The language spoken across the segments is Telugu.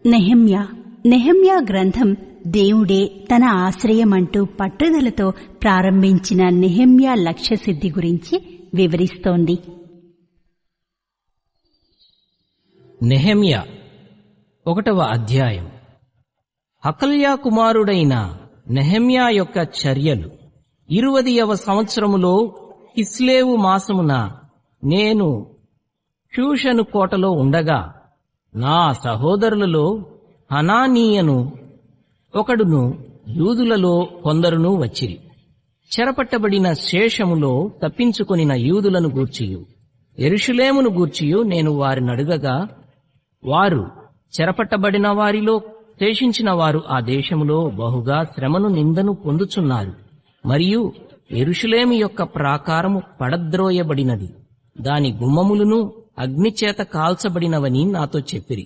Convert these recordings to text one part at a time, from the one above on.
నెహెమ్యా గ్రంథం దేవుడే తన ఆశ్రయమంటూ పట్టుదలతో ప్రారంభించిన నెహెమ్యా లక్ష్యసిద్ధి గురించి వివరిస్తోంది. నెహెమ్యా 1వ అధ్యాయం. హకల్యా కుమారుడైన నెహెమ్యా యొక్క చర్యలు. 20వ సంవత్సరములో కిస్లేవు మాసమున నేను షూషను కోటలో ఉండగా నా సహోదరులలో హనానీయను ఒకడును యూదులలో కొందరును వచ్చిరి. చెరపట్టబడిన శేషములో తప్పించుకొనిన యూదులను గూర్చియు యెరూషలేమును గూర్చియు నేను వారినడుగగా, వారు చెరపట్టబడిన వారిలో శేషించిన వారు ఆ దేశములో బహుగా శ్రమను నిందను పొందుచున్నారు, మరియు యెరూషలేము యొక్క ప్రాకారము పడద్రోయబడినది, దాని గుమ్మములను అగ్నిచేత కాల్చబడినవని నాతో చెప్పిరి.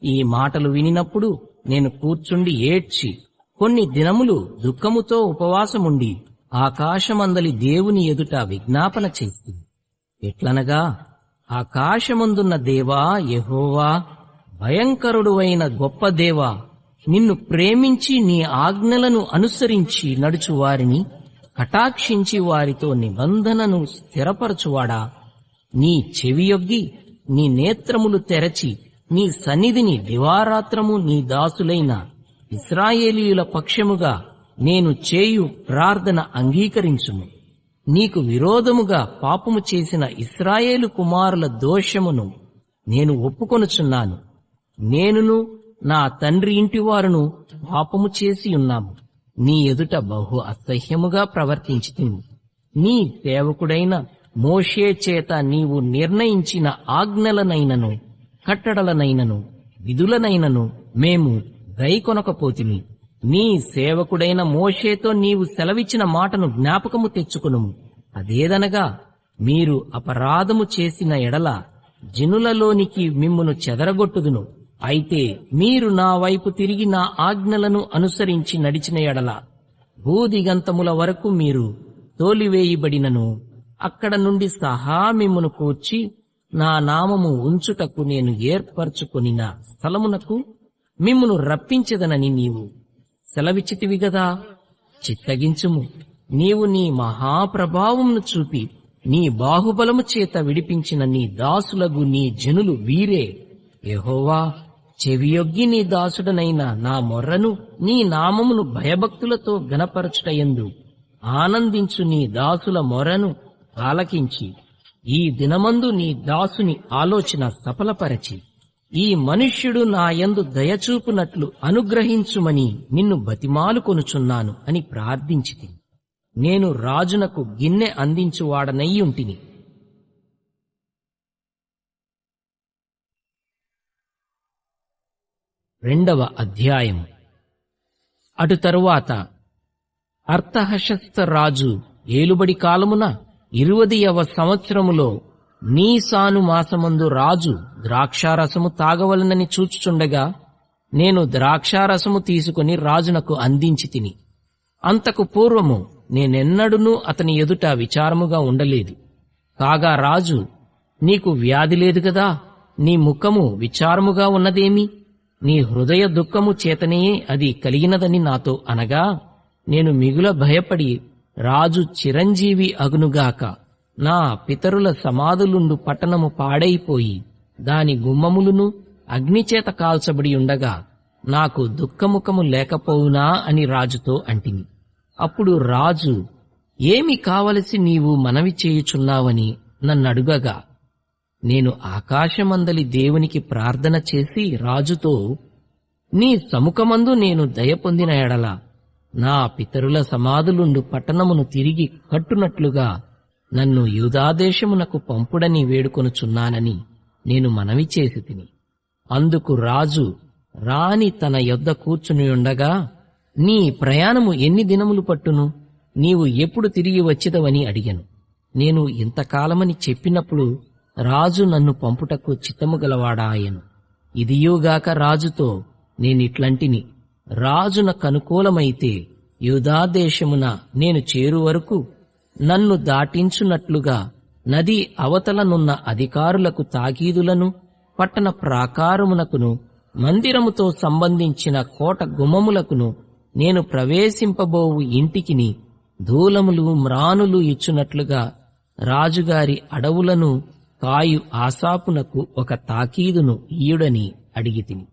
ఈ మాటలు వినినప్పుడు నేను కూర్చుండి ఏడ్చి కొన్ని దినములు దుఃఖముతో ఉపవాసముండి ఆకాశమందలి దేవుని ఎదుట విజ్ఞాపన చేసి, ఎట్లనగా, ఆకాశమందున్న దేవా యెహోవా, భయంకరుడువైన గొప్ప దేవా, నిన్ను ప్రేమించి నీ ఆజ్ఞలను అనుసరించి నడుచువారిని కటాక్షించి వారితో నిబంధనను స్థిరపరచువాడా, నీ చెవియొగ్గి నీ నేత్రములు తెరచి నీ సన్నిధిని దివారాత్రము నీ దాసులైన ఇశ్రాయేలీయుల పక్షముగా నేను చేయు ప్రార్థన అంగీకరించుము. నీకు విరోధముగా పాపము చేసిన ఇశ్రాయేలు కుమారుల దోషమును నేను ఒప్పుకొనుచున్నాను. నేనును నా తండ్రి ఇంటివారును పాపము చేసి ఉన్నాము. నీ ఎదుట బహు అసహ్యముగా ప్రవర్తించితిము. నీ సేవకుడైన మోషే చేత నీవు నిర్ణయించిన ఆజ్ఞలనైనను కట్టడలనైనను విధులనైనను మేము గైకొనకపోతిమి. నీ సేవకుడైన మోషేతో నీవు సెలవిచ్చిన మాటను జ్ఞాపకము తెచ్చుకొనుము. అదేదనగా, మీరు అపరాధము చేసిన ఎడల జనులలోనికి మిమ్మును చెదరగొట్టుదును. అయితే మీరు నా వైపు తిరిగి నా ఆజ్ఞలను అనుసరించి నడిచిన ఎడల భూదిగంతముల వరకు మీరు తోలివేయబడినను అక్కడ నుండి సహా మిమ్మును కూర్చి నా నామము ఉంచుటకు నేను ఏర్పరచుకొనిన స్థలమునకు మిమ్మును రప్పించెదనని నీవు సెలవిచ్చితివి గదా. చిత్తగించుము. నీవు నీ మహాప్రభావమును చూపి నీ బాహుబలము చేత విడిపించిన నీ దాసులగు నీ జనులు వీరే. యెహోవా, చెవియొగ్గి నీ దాసుడనైన నా మొర్రను నీ నామమును భయభక్తులతో గణపరచుటయందు ఆనందించు నీ దాసుల మొర్రను ఆలకించి ఈ దినమందు నీ దాసుని ఆలోచన సఫలపరచి ఈ మనుష్యుడు నా యందు దయచూపునట్లు అనుగ్రహించుమని నిన్ను బతిమాలుకొనుచున్నాను అని ప్రార్థించితి. నేను రాజునకు గిన్నె అందించువాడనయ్యుంటిని. రెండవ అధ్యాయం. అటు తరువాత అర్తహషస్త రాజు ఏలుబడి కాలమున 20వ సంవత్సరములో నీసాను మాసమందు రాజు ద్రాక్షారసము తాగవలనని చూచుచుండగా నేను ద్రాక్షారసము తీసుకుని రాజునకు అందించి తిని. అంతకు పూర్వము నేనెన్నడూనూ అతని ఎదుట విచారముగా ఉండలేదు. కాగా రాజు, నీకు వ్యాధి లేదు గదా, నీ ముఖము విచారముగా ఉన్నదేమి? నీ హృదయ దుఃఖము చేతనే అది కలిగినదని నాతో అనగా, నేను మిగుల భయపడి, రాజు చిరంజీవి అగునుగాక, నా పితరుల సమాధులుండు పట్టణము పాడైపోయి దాని గుమ్మములను అగ్నిచేత కాల్చబడి ఉండగా నాకు దుఃఖముఖము లేకపోవునా అని రాజుతో అంటిని. అప్పుడు రాజు, ఏమి కావలసి నీవు మనవి చేయుచున్నావని నన్నడుగగా, నేను ఆకాశమందలి దేవునికి ప్రార్థన చేసి రాజుతో, నీ సముఖమందు నేను దయ పొందిన ఎడల నా పితరుల సమాధులుండు పట్టణమును తిరిగి కట్టునట్లుగా నన్ను యూదాదేశమునకు పంపుడని వేడుకొనుచున్నానని నేను మనవి చేసి తిని. అందుకు రాజు రాణి తన యొద్ద కూర్చునియుండగా, నీ ప్రయాణము ఎన్ని దినములు పట్టును? నీవు ఎప్పుడు తిరిగి వచ్చేదవని అడిగాను. నేను ఇంతకాలమని చెప్పినప్పుడు రాజు నన్ను పంపుటకు చిత్తము గలవాడాయను. ఇదియుగాక రాజుతో నేనిట్లంటిని, రాజునకనుకూలమైతే యూదాదేశమున నేను చేరు వరకు నన్ను దాటించున్నట్లుగా నది అవతలనున్న అధికారులకు తాకీదులను పట్టణ ప్రాకారమునకును మందిరముతో సంబంధించిన కోట గుమ్మములకును నేను ప్రవేశింపబోవు ఇంటికిని దూలములు మ్రానులు ఇచ్చునట్లుగా రాజుగారి అడవులను కాయు ఆసాపునకు ఒక తాకీదును ఈయుడని అడిగితిని.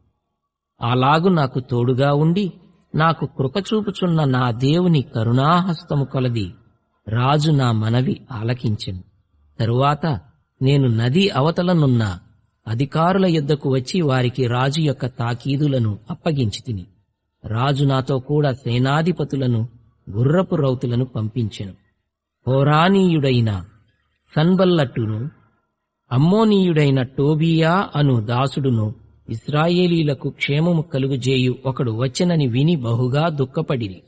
అలాగు నాకు తోడుగా ఉండి నాకు కృపచూపుచున్న నా దేవుని కరుణాహస్తము కొలది రాజు నా మనవి ఆలకించెను. తరువాత నేను నది అవతలనున్న అధికారుల యొద్దకు వచ్చి వారికి రాజు యొక్క తాకీదులను అప్పగించితిని. రాజు నాతో కూడా సేనాధిపతులను గుర్రపు రౌతులను పంపించెను. హోరానీయుడైన సన్బల్లట్టును అమ్మోనీయుడైన టోబియా అను దాసుడును ఇశ్రాయేలీలకు క్షేమము కలుగుజేయు ఒకడు వచ్చెనని విని బహుగా దుఃఖపడిరి.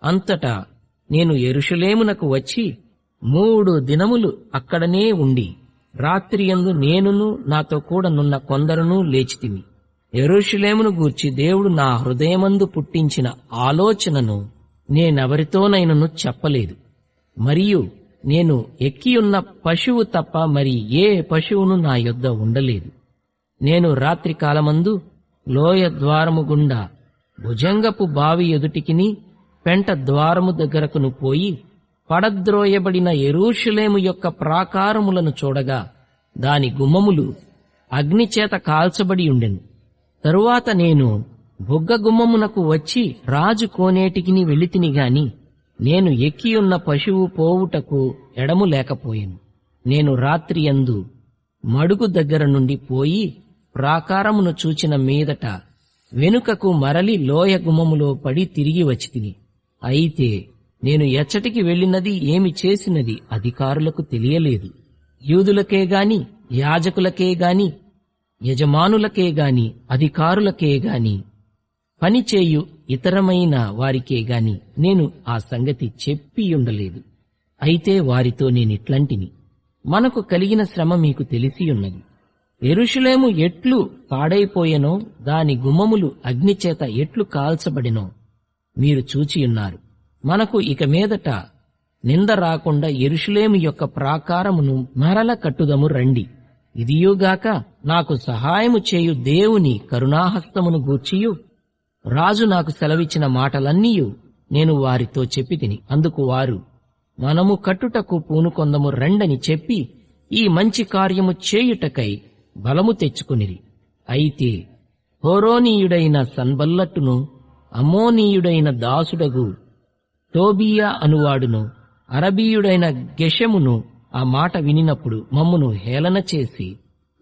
అంతటా నేను యెరూషలేమునకు వచ్చి 3 దినములు అక్కడనే ఉండి రాత్రియందు నేనును నాతో కూడా నున్న కొందరును లేచితిమి. యెరూషలేమును గూర్చి దేవుడు నా హృదయమందు పుట్టించిన ఆలోచనను నేనెవరితోనైనను చెప్పలేదు. మరియు నేను ఎక్కియున్న పశువు తప్ప మరి ఏ పశువును నా యొద్ద ఉండలేదు. నేను రాత్రి కాలమందు లోయ ద్వారము గుండా భుజంగపు బావి ఎదుటికిని పెంట ద్వారము దగ్గరకును పోయి పడద్రోయబడిన యెరూషలేము యొక్క ప్రాకారములను చూడగా దాని గుమ్మములు అగ్నిచేత కాల్చబడి ఉండెను. తరువాత నేను బుగ్గ గుమ్మమునకు వచ్చి రాజు కోనేటికిని వెళ్ళితిని గాని నేను ఎక్కియున్న పశువు పోవుటకు ఎడము లేకపోయెను. నేను రాత్రియందు మడుగు దగ్గర నుండి పోయి ప్రాకారమును చూచిన మీదట వెనుకకు మరలి లోయ గుమ్మములో పడి తిరిగి వచ్చితిని. అయితే నేను ఎచ్చటికి వెళ్ళినది ఏమి చేసినది అధికారులకు తెలియలేదు. యూదులకే గాని యాజకులకే గాని యజమానులకే గాని అధికారులకే గాని పనిచేయు ఇతరమైన వారికే గాని నేను ఆ సంగతి చెప్పియుండలేదు. అయితే వారితో నేనిట్లంటిని, మనకు కలిగిన శ్రమ మీకు తెలిసియున్నది. యెరూషలేము ఎట్లు పాడైపోయెనో దాని గుమ్మములు అగ్నిచేత ఎట్లు కాల్చబడినో మీరు చూచియున్నారు. మనకు ఇక మీదట నింద రాకుండా యెరూషలేము యొక్క ప్రాకారమును మరల కట్టుదము రండి. ఇదియుగాక నాకు సహాయము చేయు దేవుని కరుణాహస్తమును గూర్చియు రాజు నాకు సెలవిచ్చిన మాటలన్నీయు నేను వారితో చెప్పితిని. అందుకు వారు మనము కట్టుటకు పూనుకొందము రండని చెప్పి ఈ మంచి కార్యము చేయుటకై బలము తెచ్చుకునిరి. అయితే హోరోనీయుడైన సన్బల్లట్టును అమ్మోనీయుడైన దాసుడగు టోబియా అనువాడును అరబీయుడైన గెషెమును ఆ మాట వినినప్పుడు మమ్మును హేళన చేసి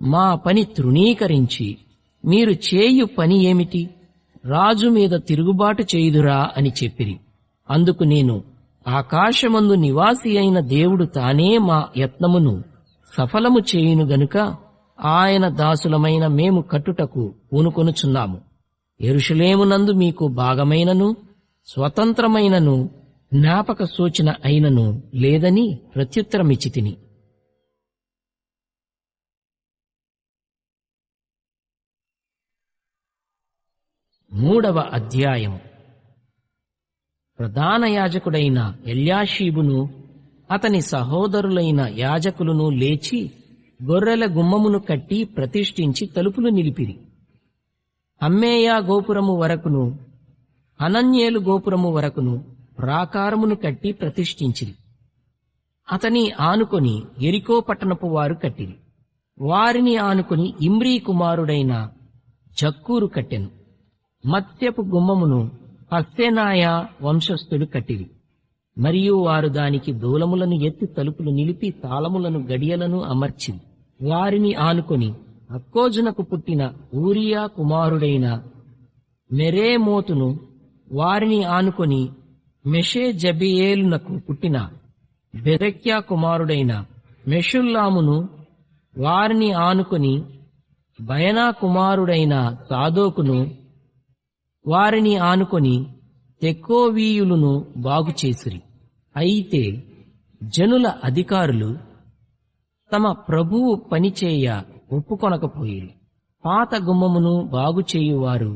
మా పని తృణీకరించి మీరు చేయు పని ఏమిటి? రాజు మీద తిరుగుబాటు చేయుదురా అని చెప్పిరి. అందుకు నేను ఆకాశమందు నివాసి అయిన దేవుడు తానే మా యత్నమును సఫలము చేయును గనుక ఆయన దాసులమైన మేము కట్టుటకు పూనుకొనుచున్నాము. యెరూషలేమునందు మీకు భాగమైనను స్వతంత్రమైనను జ్ఞాపక సూచన అయినను లేదని ప్రత్యుత్తరమిచ్చితిని. 3వ అధ్యాయం. ప్రధాన యాజకుడైన ఎల్యాషీబును అతని సహోదరులైన యాజకులను లేచి గొర్రెల గుమ్మమును కట్టి ప్రతిష్ఠించి తలుపులు నిలిపిరి. అమ్మేయా గోపురము వరకును హనన్యేలు గోపురము వరకును ప్రాకారమును కట్టి ప్రతిష్ఠించిరి. అతని ఆనుకొని యెరికో పట్టణపు వారు కట్టిరి. వారిని ఆనుకొని ఇమ్రీ కుమారుడైన జక్కూరు కట్టెను. మత్స్యపు గుమ్మమును హస్సెనాయా వంశస్థులు కట్టిరి. మరియు వారు దానికి దూలములను ఎత్తి తలుపులు నిలిపి తాళములను గడియలను అమర్చిరి. వారిని ఆనుకొని అక్కోజునకు పుట్టిన ఊరియా కుమారుడైన మెరేమోతును, వారిని ఆనుకొని మెషేజబెయేలునకు పుట్టిన బెరెక్యా కుమారుడైన మెషుల్లామును, వారిని ఆనుకొని బయనా కుమారుడైన సాదోకును, వారిని ఆనుకొని తెకోవీయులను బాగుచేసిరి. అయితే జనుల అధికారులు తమ ప్రభువు పనిచేయ ఒప్పుకొనకపోయిరి. పాత గుమ్మమును బాగుచేయువారు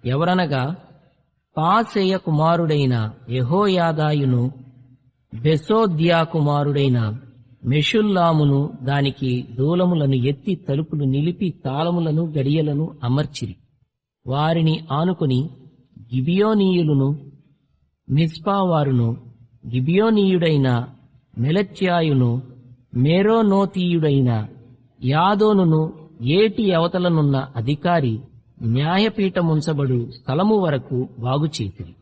ఎవరనగా పాసేయ కుమారుడైన యెహోయాదాయును, బెసోద్యా కుమారుడైన మెషుల్లామును దానికి దూలములను ఎత్తి తలుపులు నిలిపి తాళములను గడియలను అమర్చిరి. వారిని ఆనుకుని గిబియోనీయులను, మిస్పా వారును, గిబియోనీయుడైన మెలత్యాయును, మేరోనోతీయుడైన యాదోనును ఏటి అవతలనున్న అధికారి న్యాయపీఠముంచబడు స్థలము వరకు బాగుచేసిరి.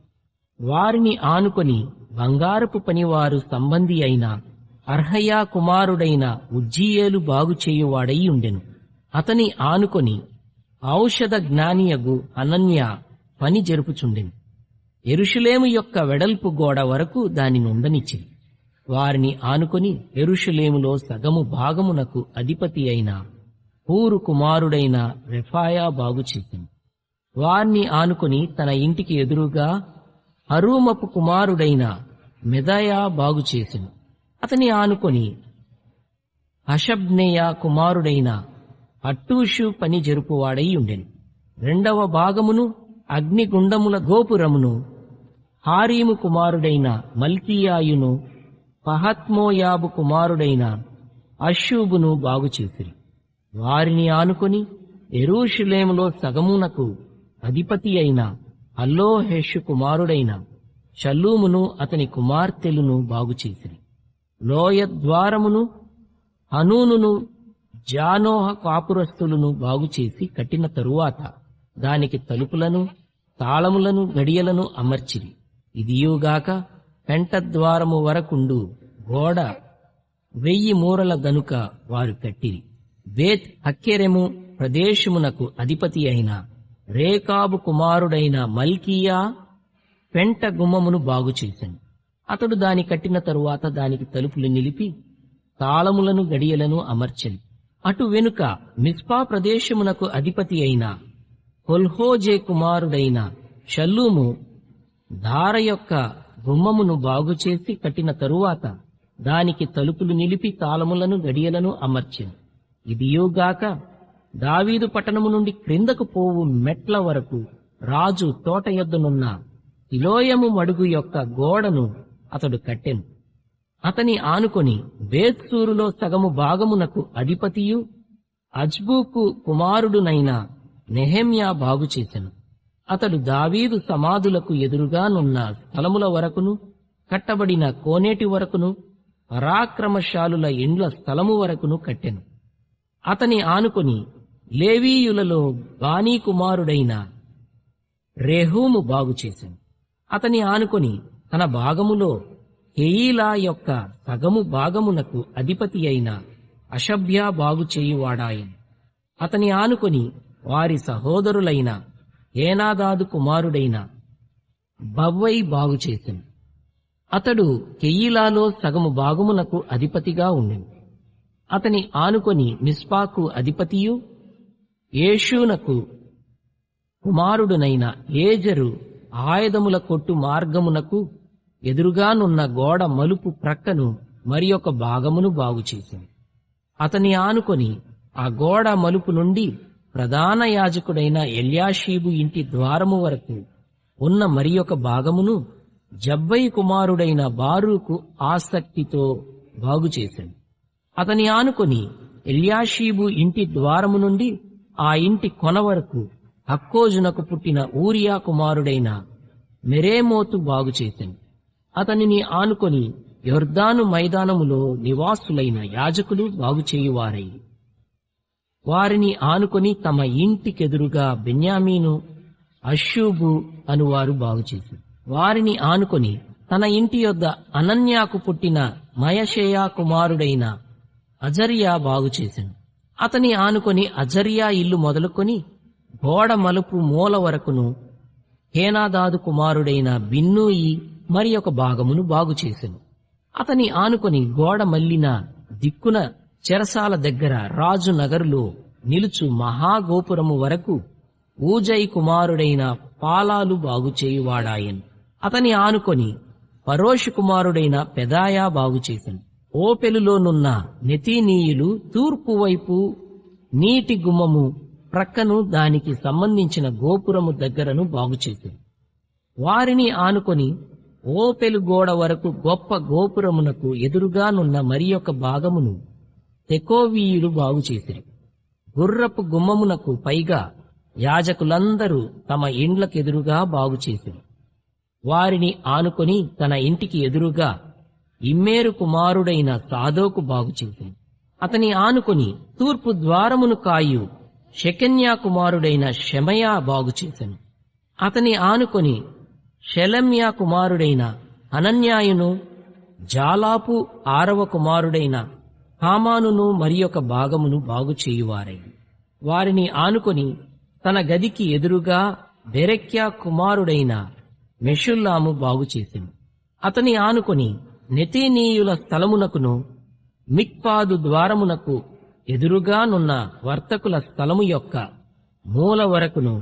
వారిని ఆనుకొని బంగారపు పనివారు సంబంధి అయిన అర్హయా కుమారుడైన ఉజ్జీయేలు బాగుచేయువాడై ఉండెను. అతని ఆనుకొని ఔషధ జ్ఞానియగు అనన్య పని జరుపుచుండెను. యెరూషలేము యొక్క వెడల్పు గోడ వరకు దాని నుండనిచ్చిరి. వారిని ఆనుకొని యెరూషలేములో సగము భాగమునకు అధిపతి అయిన హూరు కుమారుడైన రెఫాయా బాగుచేసెను. వారిని ఆనుకొని తన ఇంటికి ఎదురుగా హరూమపు కుమారుడైన మెదయా బాగుచేసెను. అతని ఆనుకొని హషబ్నెయ కుమారుడైన హట్టూషు పని జరుపువాడై ఉండెను. రెండవ భాగమును అగ్నిగుండముల గోపురమును హారీము కుమారుడైన మల్కీయాయును, పహత్మోయాబు కుమారుడైన అషూబును బాగుచేసిరి. వారిని ఆనుకొని యెరూషలేములో సగమునకు అధిపతి అయిన అల్లోహెషు కుమారుడైన షల్లూమును అతని కుమార్తెలను బాగుచేసిరి. లోయ ద్వారమును హనూనును జానోహ కాపురస్తులను బాగుచేసి కట్టిన తరువాత దానికి తలుపులను, తాళములను, గడియలను అమర్చిరి. ఇదియుగాక పెంట ద్వారము వరకుండు గోడ 1000 మూరల గనుక వారు కట్టిరి. బేత్ హక్కెరెము ప్రదేశమునకు అధిపతి అయిన రేకాబు కుమారుడైన మల్కీయా పెంట గుమ్మమును బాగుచేసెను. అతడు దాని కట్టిన తరువాత దానికి తలుపులు నిలిపి తాళములను, గడియలను అమర్చెను. అటు వెనుక మిస్పా ప్రదేశమునకు అధిపతి అయిన కొల్హోజే కుమారుడైన షల్లూము ధార యొక్క గుమ్మమును బాగుచేసి కట్టిన తరువాత దానికి తలుపులు నిలిపి తాళములను, గడియలను అమర్చెను. ఇదియుగాక దావీదు పట్టణము నుండి క్రిందకు పోవు మెట్ల వరకు రాజు తోట యొద్దనున్న సిలోయము మడుగు యొక్క గోడను అతడు కట్టెను. అతని ఆనుకొని బేత్సూరులో సగము భాగమునకు అధిపతియు అజ్బూకు కుమారుడునైన నెహెమ్యా బాగుచేసెను. అతడు దావీదు సమాధులకు ఎదురుగానున్న స్థలముల వరకును, కట్టబడిన కోనేటి వరకును, పరాక్రమశాలుల ఇండ్ల స్థలము వరకును కట్టెను. అతని ఆనుకొని లేవీయులలో బానీ కుమారుడైన రెహూము బాగుచేసెను. అతని ఆనుకొని తన భాగములో కెయీలా యొక్క సగము భాగమునకు అధిపతి అయిన అషభ్యా బాగుచేయువాడాయెను. అతని ఆనుకొని వారి సహోదరులైన ఏనాదాదు కుమారుడైన బవ్వై బాగుచేసెను. అతడు కెయీలాలో సగము భాగమునకు అధిపతిగా ఉండెను. అతని ఆనుకొని మిస్పాకు అధిపతియు యేషూనకు కుమారుడునైన ఏజరు ఆయుధముల కొట్టు మార్గమునకు ఎదురుగానున్న గోడ మలుపు ప్రక్కను మరి ఒక భాగమును బాగుచేసింది. అతని ఆనుకొని ఆ గోడ మలుపు నుండి ప్రధాన యాజకుడైన ఎల్యాషీబు ఇంటి ద్వారము వరకు ఉన్న మరి ఒక భాగమును జబ్బై కుమారుడైన బారూకు ఆసక్తితో బాగుచేశాడు. అతని ఆనుకొని ఎల్యాషీబు ఇంటి ద్వారము నుండి ఆ ఇంటి కొన వరకు హక్కోజునకు పుట్టిన ఊరియా కుమారుడైన మెరేమోతు బాగుచేశాడు. అతనిని ఆనుకొని యొర్దాను మైదానములో నివాసులైన యాజకులు బాగుచేయువారై వారిని ఆనుకొని తమ ఇంటికెదురుగా బెన్యామీను, అష్షూబు అనువారు బాగుచేశారు. వారిని ఆనుకొని తన ఇంటి యొద్ద అనన్యాకు పుట్టిన మయషేయా కుమారుడైన అజర్యా బాగుచేశాను. అతని ఆనుకొని అజర్యా ఇల్లు మొదలుకొని గోడ మలుపు మూల వరకును హేనాదాదు కుమారుడైన బిన్నూయి మరి ఒక భాగమును బాగుచేశాను. అతని ఆనుకొని గోడ మల్లిన దిక్కున చెరసాల దగ్గర రాజు నగరులో నిలుచు మహాగోపురము వరకు ఊజై కుమారుడైన పాలాలు బాగుచేయువాడాయను. అతని ఆనుకొని పరోషు కుమారుడైన పెదాయా బాగుచేశాను. ఓపెలులోనున్న నెతీనీయులు తూర్పు వైపు నీటి గుమ్మము ప్రక్కను దానికి సంబంధించిన గోపురము దగ్గరను బాగుచేశారు. వారిని ఆనుకొని ఓపెలు గోడ వరకు గొప్ప గోపురమునకు ఎదురుగానున్న మరి ఒక భాగమును తెకోవీయులు బాగుచేసిరి. గుర్రపు గుమ్మమునకు పైగా యాజకులందరూ తమ ఇండ్లకెదురుగా బాగుచేసిరి. వారిని ఆనుకొని తన ఇంటికి ఎదురుగా ఇమ్మేరు కుమారుడైన సాదోకు బాగుచేసిరి. అతని ఆనుకొని తూర్పు ద్వారమును కాయు షెకన్యా కుమారుడైన షెమయా బాగుచేసెను. అతని ఆనుకొని షెలెమ్యా కుమారుడైన హనన్యాయును, జాలాపు 6వ కుమారుడైన హామానును మరియొక భాగమును బాగుచేయువారైరి. వారిని ఆనుకొని తన గదికి ఎదురుగా బెరెక్యా కుమారుడైన మెషుల్లాము బాగుచేసెను. అతని ఆనుకొని నెతీనీయుల స్థలమునకును మిక్పాదు ద్వారమునకు ఎదురుగానున్న వర్తకుల స్థలము యొక్క మూల వరకును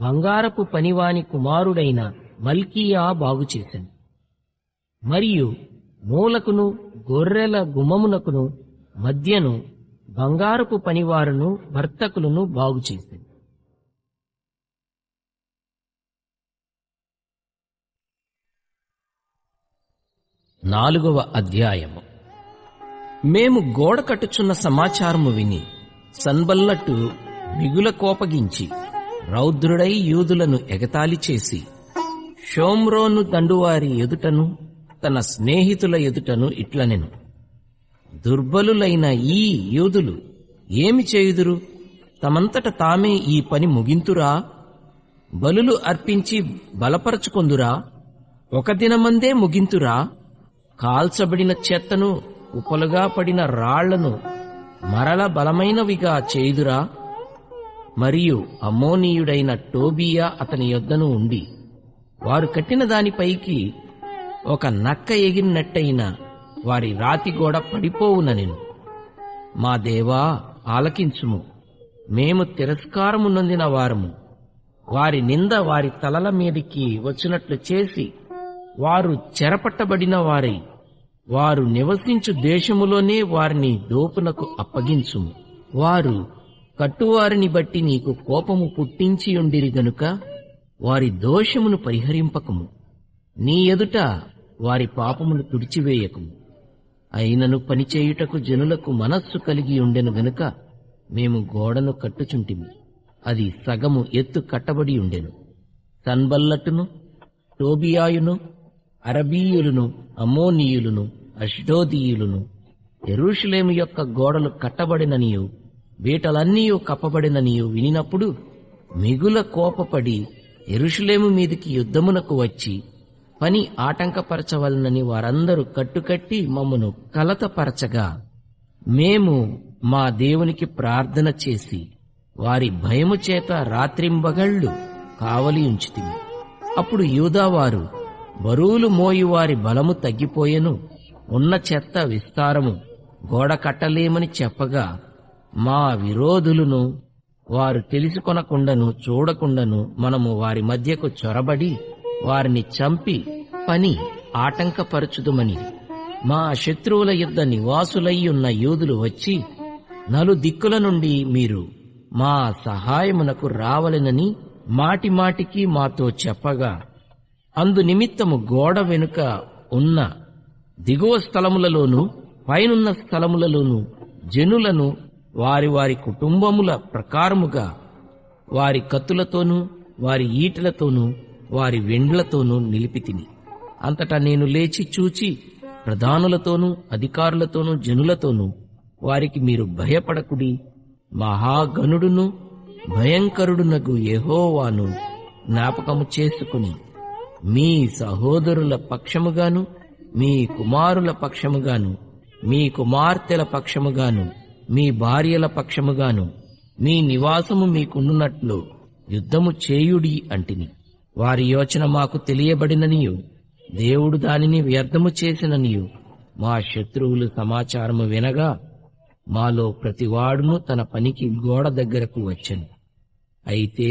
బంగారపు పనివాని కుమారుడైన మల్కీయా బాగుచేసెను. మరియు మూలకును గొర్రెల గుమ్మమునకును మధ్యను బంగారపు పనివారును వర్తకులను బాగుచేసెను. 4వ అధ్యాయము. మేము గోడ కట్టుచున్న సమాచారము విని సన్బల్లట్టు మిగుల కోపగించి రౌద్రుడై యూదులను ఎగతాళి చేసి షోమ్రోను దండువారి ఎదుటను తన స్నేహితుల ఎదుటను ఇట్లనెను: దుర్బలులైన ఈ యూదులు ఏమి చేయుదురు? తమంతట తామే ఈ పని ముగింతురా? బలులు అర్పించి బలపరచుకొందురా? ఒక దినమందే ముగింతురా? కాల్చబడిన చెత్తను, కుప్పలుగా పడిన రాళ్లను మరల బలమైనవిగా చేయుదురా? మరియు అమ్మోనీయుడైన టోబియా అతని యొద్దను ఉండి వారు కట్టిన దానిపైకి ఒక నక్క ఎగిరినట్టయిన వారి రాతిగోడ పడిపోవుననెను. మా దేవా, ఆలకించుము. మేము తిరస్కారము నొందిన వారము. వారి నింద వారి తలల మీదికి వచ్చినట్లు చేసి వారు చెరపట్టబడిన వారై వారు నివసించు దేశములోనే వారిని దోపునకు అప్పగించుము. వారు కట్టువారిని బట్టి నీకు కోపము పుట్టించియుండిరి గనుక వారి దోషమును పరిహరింపకము. నీ ఎదుట వారి పాపమును తుడిచివేయకము. అయినను పనిచేయుటకు జనులకు మనస్సు కలిగి ఉండెను గనుక మేము గోడను కట్టుచుంటిమి. అది సగము ఎత్తు కట్టబడి ఉండెను. సన్బల్లటును, టోబియాయును, అరబీయులను, అమ్మోనీయులను, అష్డోదీయులను యెరూషలేము యొక్క గోడలు కట్టబడిననియు వీటలన్నీయు కప్పబడిననియు వినినప్పుడు మిగుల కోపపడి యెరూషలేము మీదికి యుద్ధమునకు వచ్చి పని ఆటంకపరచవలనని వారందరూ కట్టుకట్టి మమ్మను కలతపరచగా మేము మా దేవునికి ప్రార్థన చేసి వారి భయము చేత రాత్రింబగళ్ళు కావలి ఉంచితిమి. అప్పుడు యూదావారు బరువులు మోయువారి బలము తగ్గిపోయెను, ఉన్న చెత్త విస్తారము గోడ కట్టలేమని చెప్పగా మా విరోధులను వారు తెలుసుకొనకుండాను చూడకుండాను మనము వారి మధ్యకు చొరబడి వారిని చంపి పని ఆటంకపరచుదుమని మా శత్రువుల యుద్ధ నివాసులయ్యున్న యూదులు వచ్చి నలుదిక్కుల నుండి మీరు మా సహాయమునకు రావలెనని మాటిమాటికి మాతో చెప్పగా అందు నిమిత్తము గోడ వెనుక ఉన్న దిగువ స్థలములలోను పైనున్న స్థలములలోను జనులను వారి వారి కుటుంబముల ప్రకారముగా వారి కత్తులతోనూ వారి ఈటెలతోనూ వారి వెండ్లతోనూ నిలిపితిని. అంతటా నేను లేచి చూచి ప్రధానులతోనూ అధికారులతోనూ జనులతోనూ వారికి మీరు భయపడకుడి, మహాగణుడును భయంకరుడునగు యెహోవాను జ్ఞాపకము చేసుకుని మీ సహోదరుల పక్షముగాను మీ కుమారుల పక్షముగాను మీ కుమార్తెల పక్షముగాను మీ భార్యల పక్షముగాను మీ నివాసము మీకుండునట్లు యుద్ధము చేయుడి అంటిని. వారి యోచన మాకు తెలియబడిననియు దేవుడు దానిని వ్యర్థము చేసిననియు మా శత్రువులు సమాచారము వినగా మాలో ప్రతివాడును తన పనికి గోడ దగ్గరకు వచ్చెను. అయితే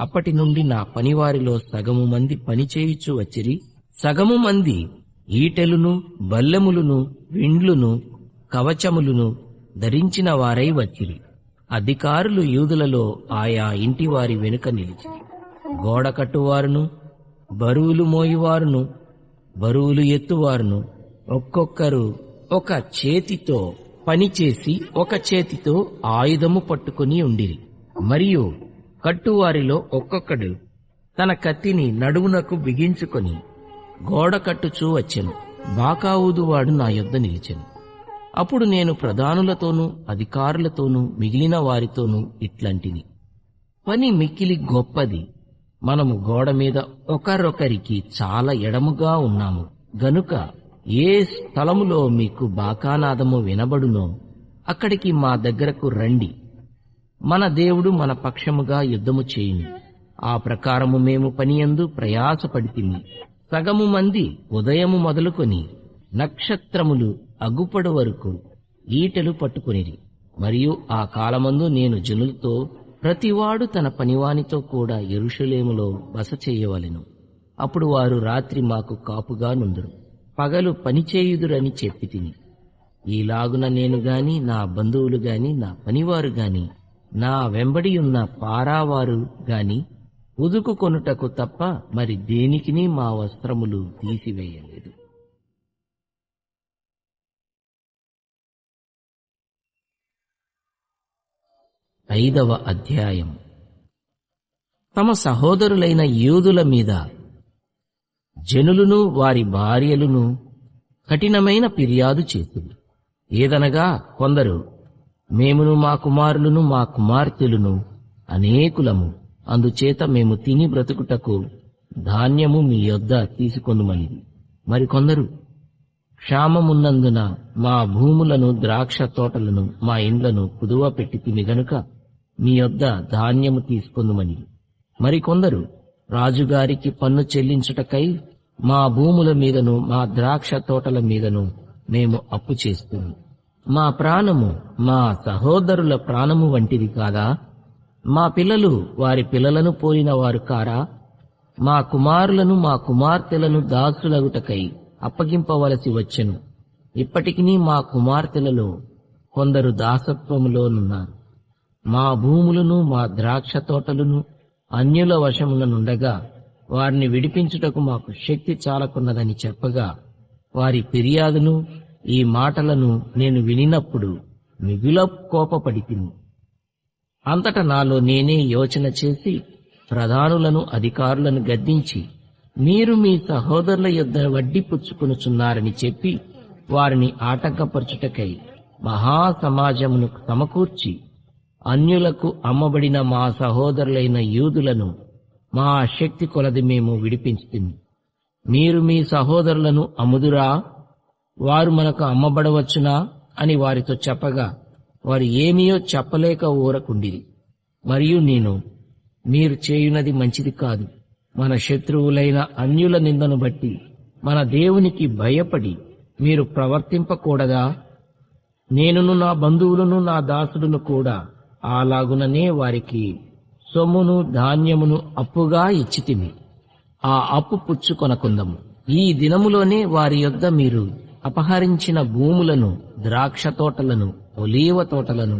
అప్పటి నుండి నా పనివారిలో సగము మంది పనిచేయుచు వచ్చిరి, సగము మంది ఈటెలును బల్లెములును విండ్లును కవచములును ధరించిన వారై వచ్చిరి. అధికారులు యూదులలో ఆయా ఇంటివారి వెనుక నిలిచిరి. గోడ కట్టువారును బరువులు మోయువారును బరువులు ఎత్తువారును ఒక్కొక్కరు ఒక చేతితో పనిచేసి ఒక చేతితో ఆయుధము పట్టుకుని ఉండిరి. మరియు కట్టువారిలో ఒక్కొక్కడు తన కత్తిని నడుమునకు బిగించుకొని గోడ కట్టుచూ వచ్చెను. బాకావుదువాడు నా యొద్ద నిలిచెను. అప్పుడు నేను ప్రధానులతోనూ అధికారులతోనూ మిగిలిన వారితోనూ ఇట్లాంటిని, పని మిక్కిలి గొప్పది. మనము గోడ మీద ఒకరొకరికి చాలా ఎడముగా ఉన్నాము గనుక ఏ స్థలములో మీకు బాకానాదము వినబడునో అక్కడికి మా దగ్గరకు రండి. మన దేవుడు మన పక్షముగా యుద్ధము చేయును. ఆ ప్రకారము మేము పనియందు ప్రయాసపడితిమి. సగము మంది ఉదయము మొదలుకొని నక్షత్రములు అగుపడు వరకు ఈటెలు పట్టుకొనిరి. మరియు ఆ కాలమందు నేను జనులతో, ప్రతివాడు తన పనివానితో కూడా యెరూషలేములో బస చేయవలెను. అప్పుడు వారు రాత్రి మాకు కాపుగా నుందురు, పగలు పనిచేయుదురని చెప్పి తిని. ఈలాగున నేను గాని, నా బంధువులు గాని, నా పనివారు గాని, నా వెంబడి ఉన్న పారావారు గాని ఉదుకు కొనుటకు తప్ప మరి దేనికిని మా వస్త్రములు తీసివేయలేదు. ఐదవ అధ్యాయం. తమ సహోదరులైన యూదుల మీద జనులను వారి భార్యలను కఠినమైన ఫిర్యాదు చేసింది. ఏదనగా కొందరు, మేమును మా కుమారులను మా కుమార్తెలను అనేకులము, అందుచేత మేము తిని బ్రతుకుటకు ధాన్యము మీ యొద్ద తీసుకొనుమనిది. మరికొందరు, క్షామమున్నందున మా భూములను ద్రాక్ష తోటలను మా ఇండ్లను కుదువ పెట్టి తిని గనుక మీ యొద్ద ధాన్యము తీసుకొనుమనిది. మరికొందరు, రాజుగారికి పన్ను చెల్లించుటకై మా భూముల మీదను మా ద్రాక్ష తోటల మీదను మేము అప్పు చేస్తున్నాం. మా ప్రాణము మా సహోదరుల ప్రాణము వంటిది కాదా? మా పిల్లలు వారి పిల్లలను పోలిన వారు కారా? మా కుమారులను మా కుమార్తెలను దాసులగుటకై అప్పగింపవలసి వచ్చెను. ఇప్పటికినీ మా కుమార్తెలలో కొందరు దాసత్వములోనున్నారు. మా భూములను మా ద్రాక్ష తోటలను అన్యుల వశములనుండగా వారిని విడిపించుటకు మాకు శక్తి చాలకున్నదని చెప్పగా, వారి ఫిర్యాదును ఈ మాటలను నేను వినినప్పుడు మిగుల కోపపడితిని. అంతట నాలో నేనే యోచన చేసి ప్రధానులను అధికారులను గద్దించి, మీరు మీ సహోదరుల యొద్ద వడ్డీ పుచ్చుకొనుచున్నారని చెప్పి వారిని ఆటంకపరచుటకై మహాసమాజమును సమకూర్చి, అన్యులకు అమ్మబడిన మా సహోదరులైన యూదులను మా శక్తి కొలది మేము విడిపించుతుంది. మీరు మీ సహోదరులను అమ్ముదురా? వారు మనకు అమ్మబడవచ్చునా అని వారితో చెప్పగా, వారు ఏమీయో చెప్పలేక ఊరకుండిరి. మరియు నేను, మీరు చేయునది మంచిది కాదు. మన శత్రువులైన అన్యుల నిందను బట్టి మన దేవునికి భయపడి మీరు ప్రవర్తింపకూడదా? నేనును నా బంధువులను నా దాసులను కూడా అలాగుననే వారికి సొమ్మును ధాన్యమును అప్పుగా ఇచ్చితిమి. ఆ అప్పు పుచ్చుకొనకుందము. ఈ దినములోనే వారి యొద్ద మీరు అపహరించిన భూములను, ద్రాక్ష తోటలను, ఒలీవ తోటలను,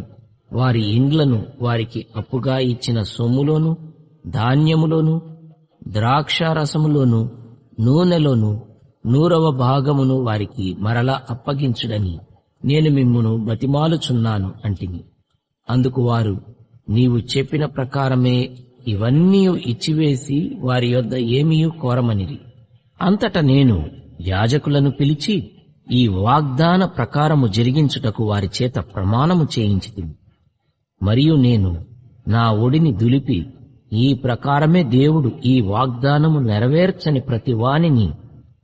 వారి ఇండ్లను వారికి అప్పుగా ఇచ్చిన సొమ్ములోను, ధాన్యములోను, ద్రాక్షారసములోను, నూనెలోను 100వ భాగమును వారికి మరలా అప్పగించుడని నేను మిమ్మును బతిమాలుచున్నాను అంటిని. అందుకు వారు, నీవు చెప్పిన ప్రకారమే ఇవన్నీ ఇచ్చివేసి వారి యొద్ద ఏమీయూ కోరమనిరి. అంతట నేను యాజకులను పిలిచి ఈ వాగ్దాన ప్రకారము జరిగించుటకు వారి చేత ప్రమాణము చేయించితిని. మరియు నేను నా ఒడిని దులిపి, ఈ ప్రకారమే దేవుడు ఈ వాగ్దానము నెరవేర్చని ప్రతివానిని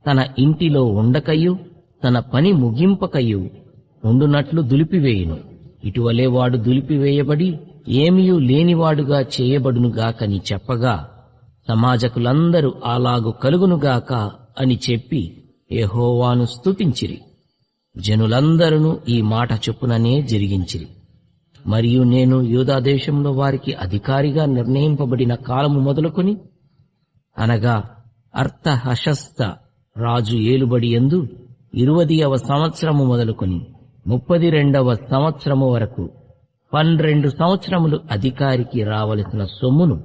తన ఇంటిలో ఉండకయు తన పని ముగింపకయు ఉండునట్లు దులిపివేయును. ఇటువలే వాడు దులిపివేయబడి ఏమీయూ లేనివాడుగా చేయబడునుగాకని చెప్పగా, సమాజకులందరూ అలాగు కలుగునుగాక అని చెప్పి యెహోవాను స్తుతించిరి. జనులందరూ ఈ మాట చొప్పుననే జరిగించిరి. మరియు నేను యూదా దేశంలో వారికి అధికారిగా నిర్ణయింపబడిన కాలము మొదలుకొని, అనగా అర్తహషస్త రాజు ఏలుబడి యందు 20వ సంవత్సరము మొదలుకొని 32వ సంవత్సరము వరకు 12 సంవత్సరములు అధికారికి రావలసిన సొమ్మును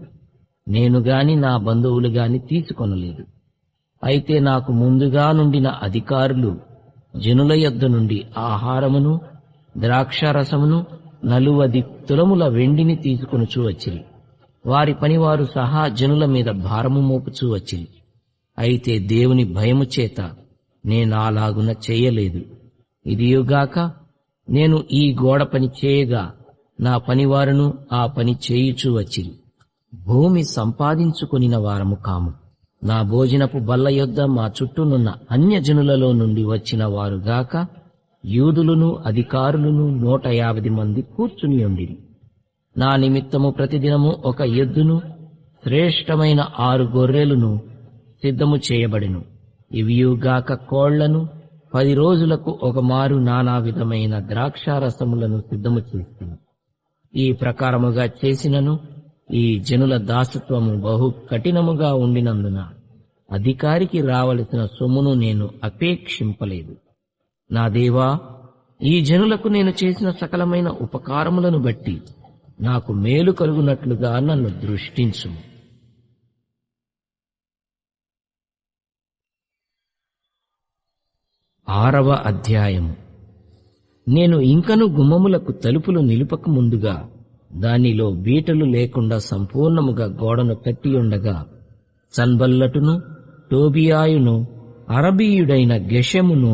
నేను గాని నా బంధువులు గాని తీసుకొనలేదు. అయితే నాకు ముందుగా నుండిన అధికారులు జనుల యొద్ద నుండి ఆహారమును ద్రాక్షారసమును 40 తులముల వెండిని తీసుకొనుచూ వచ్చిరి. వారి పనివారు సహా జనుల మీద భారము మోపుచూ వచ్చిరి. అయితే దేవుని భయము చేత నేనాలాగున చేయలేదు. ఇదియుగాక నేను ఈ గోడ పని చేయగా నా పనివారును ఆ పని చేయుచూ వచ్చిరి. భూమి సంపాదించుకొనిన వారము కాము. నా భోజనపు బల్ల యొద్ద మా చుట్టూనున్న అన్యజనులలో నుండి వచ్చిన వారుగాక యూదులను అధికారులను 150 మంది కూర్చుని ఉండిరి. నా నిమిత్తము ప్రతిదినము ఒక ఎద్దును శ్రేష్టమైన 6 గొర్రెలను సిద్ధము చేయబడెను. ఇవియుగాక కోళ్లను 10 రోజులకు ఒక మారు నానా విధమైన ద్రాక్షారసములను సిద్ధము చేసింది. ఈ ప్రకారముగా చేసినను ఈ జనుల దాసత్వము బహు కఠినముగా ఉండినందున అధికారికి రావలసిన సొమ్మును నేను అపేక్షింపలేదు. నా దేవా, ఈ జనులకు నేను చేసిన సకలమైన ఉపకారములను బట్టి నాకు మేలు కలుగునట్లుగా నన్ను దృష్టించుము. 6వ అధ్యాయము. నేను ఇంకను గుమ్మములకు తలుపులు నిలుపక ముందుగా దానిలో బీటలు లేకుండా సంపూర్ణముగా గోడను కట్టియుండగా సన్బల్లటును టోబియాయును అరబీయుడైన గెషెమును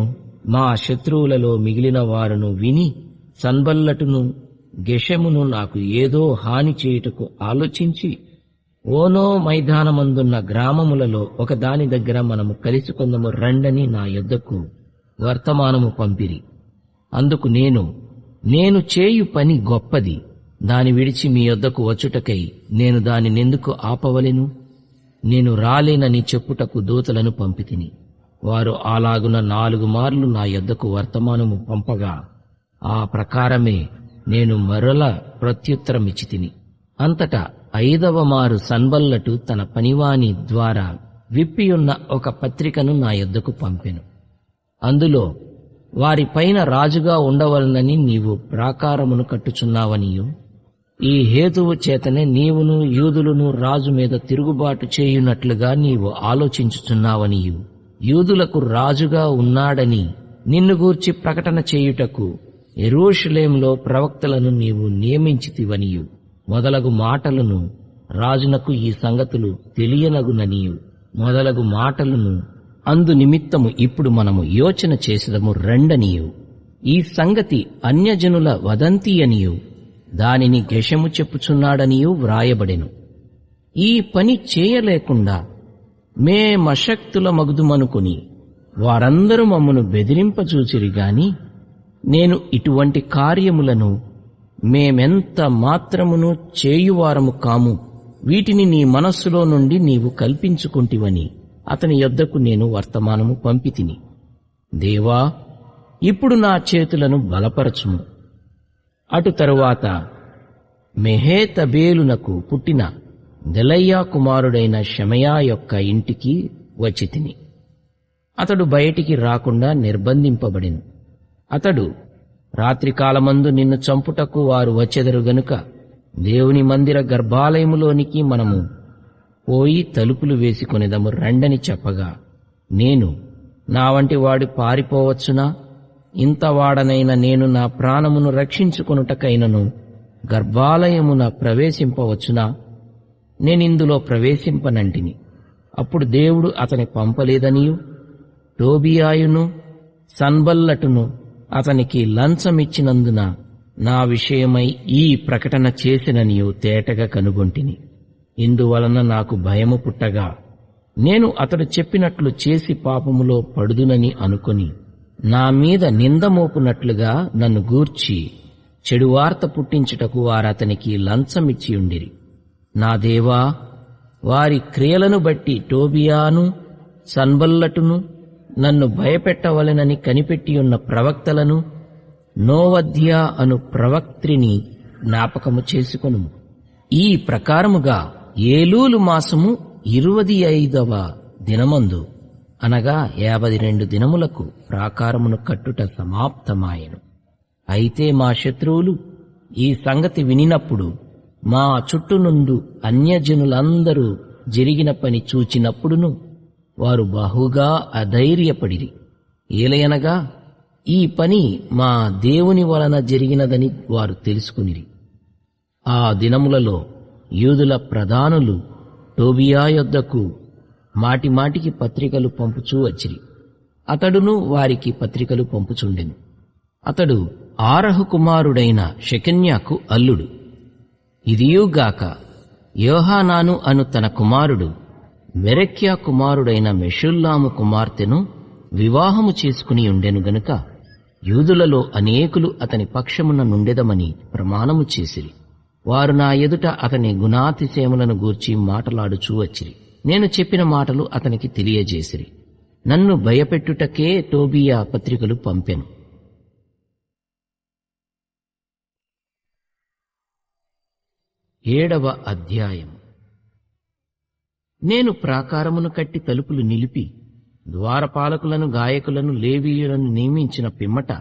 మా శత్రువులలో మిగిలిన వారును విని సన్బల్లటును గెషెమును నాకు ఏదో హాని చేయుటకు ఆలోచించి ఓనో మైదానమందున్న గ్రామములలో ఒకదాని దగ్గర మనము కలిసికొందము రండని నా యొద్దకు వర్తమానము పంపిరి. అందుకు నేను చేయు పని గొప్పది, దాని విడిచి మీ యొద్దకు వచ్చుటకై నేను దానినెందుకు ఆపవలెను? నేను రాలేనని చెప్పుటకు దూతలను పంపితిని. వారు అలాగున 4 మార్లు నా యొద్దకు వర్తమానము పంపగా ఆ ప్రకారమే నేను మరల ప్రత్యుత్తరమిచ్చితిని. అంతటా 5వ మారు సన్బల్లటు తన పనివాని ద్వారా విప్పియున్న ఒక పత్రికను నా యొద్దకు పంపెను. అందులో వారిపైన రాజుగా ఉండవలనని నీవు ప్రాకారమును కట్టుచున్నావనియు, ఈ హేతువు చేతనే నీవును యూదులను రాజు మీద తిరుగుబాటు చేయునట్లుగా నీవు ఆలోచించుచున్నావనియు, యూదులకు రాజుగా ఉన్నాడని నిన్ను గూర్చి ప్రకటన చేయుటకు యెరూషలేములో ప్రవక్తలను నీవు నియమించితివనియు మొదలగు మాటలను రాజునకు ఈ సంగతులు తెలియనగుననియు మొదలగు మాటలను అందు నిమిత్తము ఇప్పుడు మనము యోచన చేసదము రండనియు, ఈ సంగతి అన్యజనుల వదంతి అనియు దానిని గెషెము చెప్పుచున్నాడనియు వ్రాయబడెను. ఈ పని చేయలేకుండా మేమశక్తుల మగుదుమనుకుని వారందరూ మమ్మను బెదిరింపచూచిరి గాని నేను ఇటువంటి కార్యములను మేమెంత మాత్రమును చేయువారము కాము, వీటిని నీ మనస్సులో నుండి నీవు కల్పించుకుంటివని అతని యొద్దకు నేను వర్తమానము పంపితిని. దేవా, ఇప్పుడు నా చేతులను బలపరచుము. అటు తరువాత మెహేతబేలునకు పుట్టిన దెలయ్యా కుమారుడైన షెమయా యొక్క ఇంటికి వచ్చితిని. అతడు బయటికి రాకుండా నిర్బంధింపబడెను. అతడు రాత్రికాలమందు నిన్ను చంపుటకు వారు వచ్చెదరు గనుక దేవుని మందిర గర్భాలయములోనికి మనము పోయి తలుపులు వేసుకొనిదము రండని చెప్పగా, నేను నా వంటి వాడు పారిపోవచ్చునా? ఇంతవాడనైన నేను నా ప్రాణమును రక్షించుకొనుటకైనను గర్భాలయమున ప్రవేశింపవచ్చునా? నేనిందులో ప్రవేశింపనంటిని. అప్పుడు దేవుడు అతని పంపలేదనియు, టోబియాయును సన్బల్లటును అతనికి లంచమిచ్చినందున నా విషయమై ఈ ప్రకటన చేసిననియు తేటగా కనుగొంటిని. ఇందువలన నాకు భయము పుట్టగా నేను అతడు చెప్పినట్లు చేసి పాపములో పడుదునని అనుకొని నా మీద నిందమోపునట్లుగా నన్ను గూర్చి చెడువార్త పుట్టించుటకు వారతనికి లంచమిచ్చియుండిరి. నా దేవా, వారి క్రియలను బట్టి టోబియాను సన్బల్లటును నన్ను భయపెట్టవలెనని కనిపెట్టియున్న ప్రవక్తలను నోవద్యా అను ప్రవక్త్రిని జ్ఞాపకము చేసుకొనుము. ఈ ప్రకారముగా ఏలూలు మాసము 25వ దినమందు అనగా 52 దినములకు ప్రాకారమును కట్టుట సమాప్తమాయెను. అయితే మా శత్రువులు ఈ సంగతి వినినప్పుడు మా చుట్టూనుండు అన్యజనులందరూ జరిగిన పని చూచినప్పుడును వారు బహుగా అధైర్యపడిరి. ఏలయనగా ఈ పని మా దేవుని వలన జరిగినదని వారు తెలుసుకునిరి. ఆ దినములలో యూదుల ప్రధానులు టోబియా యొద్దకు మాటిమాటికి పత్రికలు పంపుచూ వచ్చిరి. అతడును వారికి పత్రికలు పంపుచుండెను. అతడు ఆరహు కుమారుడైన షెకన్యాకు అల్లుడు. ఇదియుగాక యోహానాను అను తన కుమారుడు బెరెక్యా కుమారుడైన మెషుల్లాము కుమార్తెను వివాహము చేసుకుని ఉండెను గనుక యూదులలో అనేకులు అతని పక్షమున నుండెదమని ప్రమాణము చేసిరి. వారు నా ఎదుట అతని గుణాతిశయములను గూర్చి మాటలాడుచూ వచ్చిరి. నేను చెప్పిన మాటలు అతనికి తెలియజేసిరి. నన్ను భయపెట్టుటకే టోబియా పత్రికలు పంపెను. ఏడవ అధ్యాయం. నేను ప్రాకారమును కట్టి తలుపులు నిలిపి ద్వారపాలకులను, గాయకులను, లేవీయులను నియమించిన పిమ్మట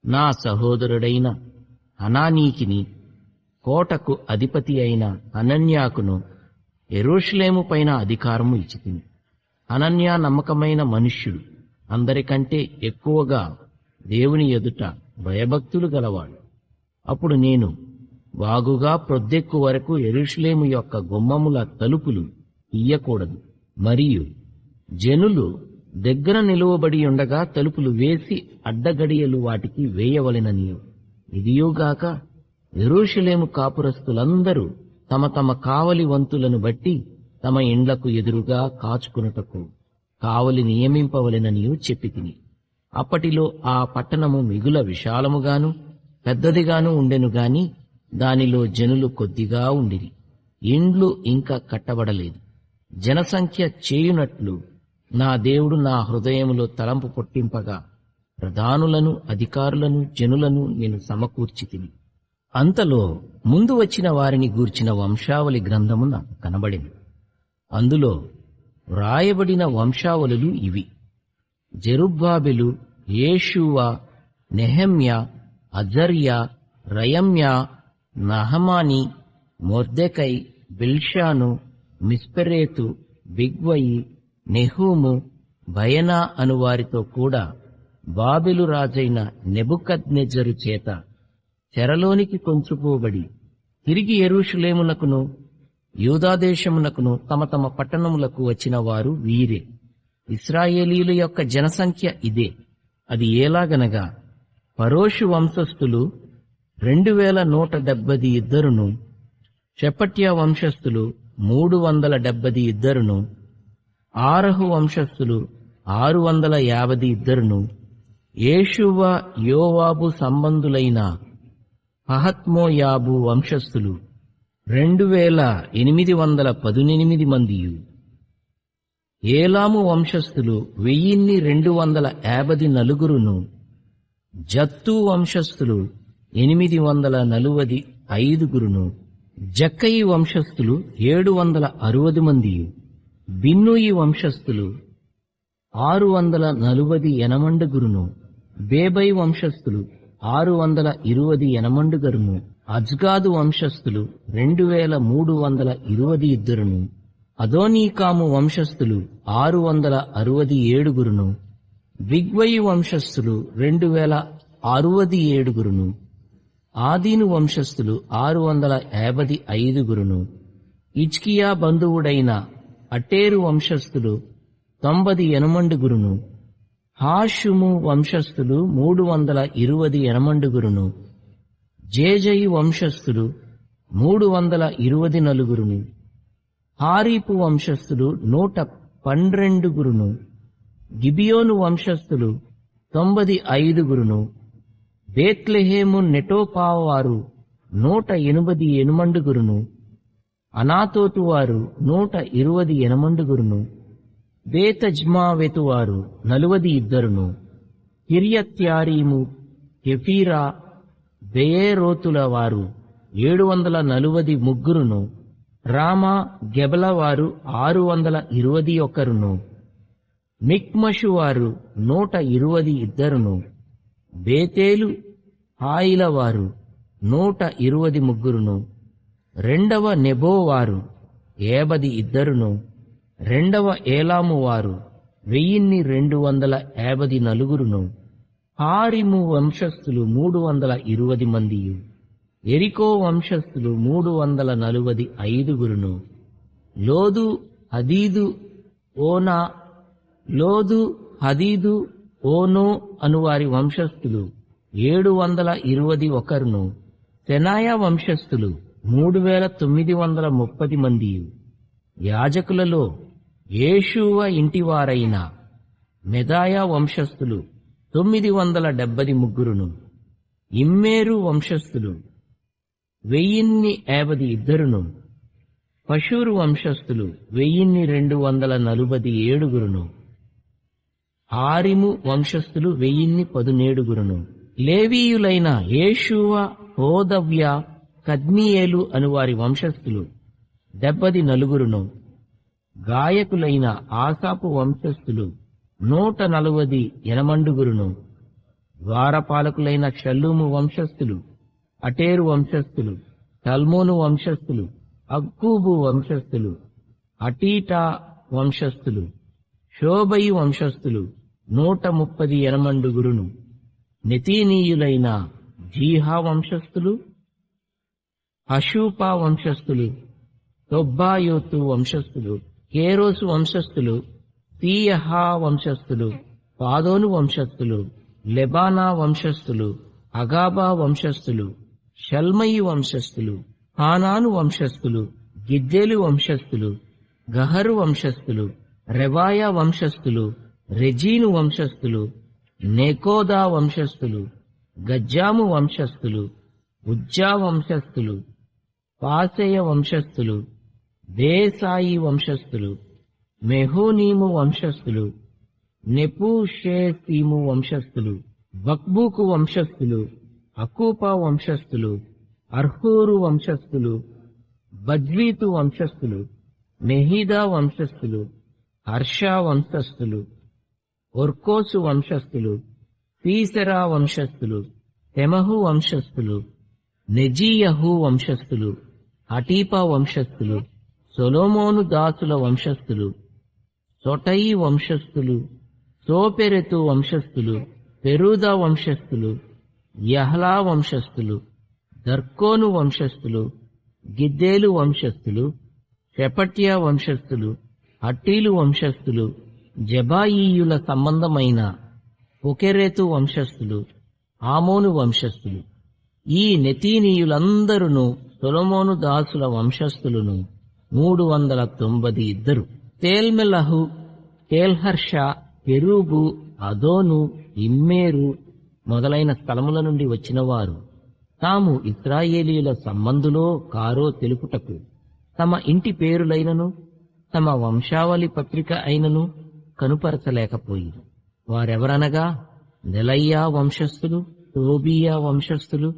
నా సహోదరుడైన హనానీకిని, కోటకు అధిపతి అయిన హనన్యాకును యెరూషలేము పైన అధికారము ఇచ్చితిని. హనన్యా నమ్మకమైన మనుష్యుడు, అందరికంటే ఎక్కువగా దేవుని ఎదుట భయభక్తులు గలవాడు. అప్పుడు నేను బాగుగా ప్రొద్దెక్కు వరకు యెరూషలేము యొక్క గుమ్మముల తలుపులు తీయకూడదు, మరియు జనులు దగ్గర నిలువబడి ఉండగా తలుపులు వేసి అడ్డగడియలు వాటికి వేయవలెననియు. ఇదియుగాక యెరూషలేము కాపురస్తులందరూ తమ తమ కావలి వంతులను బట్టి తమ ఇండ్లకు ఎదురుగా కాచుకునుటకు కావలి నియమింపవలెననియు చెప్పితిని. అప్పటిలో ఆ పట్టణము మిగుల విశాలముగాను పెద్దదిగాను ఉండెను గాని దానిలో జనులు కొద్దిగా ఉండిరి. ఇండ్లు ఇంకా కట్టబడలేదు. జనసంఖ్య చేయునట్లు నా దేవుడు నా హృదయములో తలంపు పుట్టింపగా ప్రధానులను, అధికారులను, జనులను నేను సమకూర్చితిని. అంతలో ముందు వచ్చిన వారిని గూర్చిన వంశావళి గ్రంథము నాకు కనబడింది. అందులో వ్రాయబడిన వంశావళులు ఇవి: జెరుబ్బాబెలు, యేషూవ, నెహెమ్యా, అజర్యా, రయమ్యా, నహమాని, మొర్దెకై, బిల్షాను, మిస్పెరేతు, బిగ్వయి, నెహూము, బయనా అనువారితో కూడా బాబెలు రాజైన నెబుకద్నెజరు చేత చెరలోనికి కొంచుపోబడి తిరిగి యెరూషలేమునకును యూదాదేశమునకును తమ తమ పట్టణములకు వచ్చిన వారు వీరే. ఇశ్రాయేలీయుల యొక్క జనసంఖ్య ఇదే. అది ఎలాగనగా పరోషు వంశస్థులు 2172, షెపట్య వంశస్థులు 372, ఆరహు వంశస్థులు 652, యేషూవ యోవాబు సంబంధులైన పహత్మోయాబు వంశస్థులు 2818 మందియు, ఏలాము వంశస్థులు 1254, జత్తు వంశస్థులు 845, జక్కయి వంశస్థులు 760 మందియు, బిన్నూయి వంశస్థులు 648, బేబై వంశస్థులు 628, అజ్గాదు వంశస్థులు 2322, అదోనీకాము వంశస్థులు 667, బిగ్వయి వంశస్థులు 2067, ఆదీను వంశస్థులు 655, ఇజ్కియా బంధువుడైన అటేరు వంశస్థులు 98, హాషుము వంశస్థులు 328, జేజయి వంశస్థులు 324, హారీపు వంశస్థులు 112, గిబియోను వంశస్థులు 95, బేత్లెహేము నెటోపావు వారు 188, అనాతోతు వారు 128, బేతజ్మావెతు వారు 42, కిర్యత్యారీము, కెఫీరా, బెయేరోతుల వారు 743, రామా గెబల వారు 621, మిక్మషు వారు 122, బేతేలు హాయిల వారు 123, రెండవ నెబో వారు 52, రెండవ ఏలాము వారు 1254, హారిము వంశస్థులు 320 మందియు, ఎరికో వంశస్థులు 345. లోదు హదీదు ఓనా, లోదు హదీదు ఓనో అనువారి వంశస్థులు 721. సెనాయా వంశస్థులు 3930 మంది. యాజకులలో యేషూవ ఇంటివారైన మెదాయా వంశస్థులు 973. ఇమ్మేరు వంశస్థులు 1052. పషూరు వంశస్థులు 1247. ఆరిము వంశస్థులు 1017. లేవీయులైన యేషూవ, హోదవ్య, కద్మీయేలు అనువారి వంశస్థులు 74. గాయకులైన ఆసాపు వంశస్థులు 148. ద్వారపాలకులైన షల్లూము వంశస్థులు, అటేరు వంశస్థులు, టల్మోను వంశస్థులు, అక్కూబు వంశస్థులు, అటీటా వంశస్థులు, షోబయి వంశస్థులు 138. నెతీనీయులైన జీహా వంశస్థులు, హషూపా వంశస్థులు, తొబ్బాయోతు వంశస్థులు, కేరోసు వంశస్థులు, తీయహా వంశస్థులు, పాదోను వంశస్థులు, లెబానా వంశస్థులు, అగాబా వంశస్థులు, షల్మయి వంశస్థులు, హానాను వంశస్థులు, గిద్దెలు వంశస్థులు, గహరు వంశస్థులు, రెవాయా వంశస్థులు, రెజీను వంశస్థులు, నెకోదా వంశస్థులు, గజ్జాము వంశస్థులు, ఉజ్జా వంశస్థులు, పాసెయ వంశస్థులు, దేశాయి వంశస్థులు, మెహూనీము వంశస్థులు, నెపుషేసీము వంశస్థులు, బక్బూకు వంశస్థులు, అకూపా వంశస్థులు, అర్హూరు వంశస్థులు, బజ్వీతు వంశస్థులు, మెహీదా వంశస్థులు, హర్షా వంశస్థులు, ఒర్కోసు వంశస్థులు, సీసెరా వంశస్థులు, తెమహు వంశస్థులు, నెజీయహు వంశస్థులు, హటీపా వంశస్థులు, సొలొమోను దాసుల వంశస్థులు, సొటయి వంశస్థులు, సోపెరెతు వంశస్థులు, పెరూదా వంశస్థులు, యహ్లా వంశస్థులు, దర్కోను వంశస్థులు, గిద్దేలు వంశస్థులు, షెపట్యా వంశస్థులు, హట్టీలు వంశస్థులు, జబాయీయుల సంబంధమైన పొకెరెతు వంశస్థులు, ఆమోను వంశస్థులు. ఈ నెతీనీయులందరూ సొలొమోను దాసుల వంశస్థులను 392. తేల్మెలహు, తేల్హర్ష, కెరూబు, అదోను, ఇమ్మేరు మొదలైన స్థలముల నుండి వచ్చినవారు తాము ఇశ్రాయేలీయుల సంబంధులో కారో తెలుపుటకు తమ ఇంటి పేరులైనను తమ వంశావళి పత్రిక అయినను కనుపరచలేకపోయిరు. వారెవరనగా నెలయ్యా వంశస్థులు, టోబియా వంశస్థులు,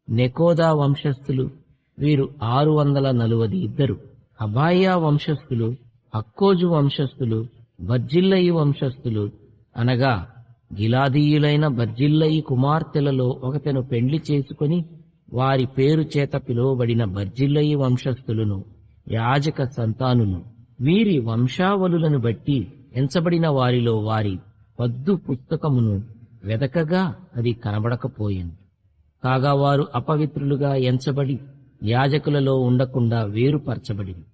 నెకోదా వంశస్థులు, వీరు 642. అబాయా వంశస్థులు, అక్కోజు వంశస్థులు, బర్జిల్లయి వంశస్థులు అనగా గిలాదీయులైన బర్జిల్లయి కుమార్తెలలో ఒకతెను పెండ్లి చేసుకుని వారి పేరు చేత పిలువబడిన బర్జిల్లయి వంశస్థులను యాజక సంతానులు. వీరి వంశావళులను బట్టి ఎంచబడిన వారిలో వారి పద్దు పుస్తకమును వెదకగా అది కనబడకపోయింది. కాగా వారు అపవిత్రులుగా ఎంచబడి యాజకులలో ఉండకుండా వేరుపరచబడింది.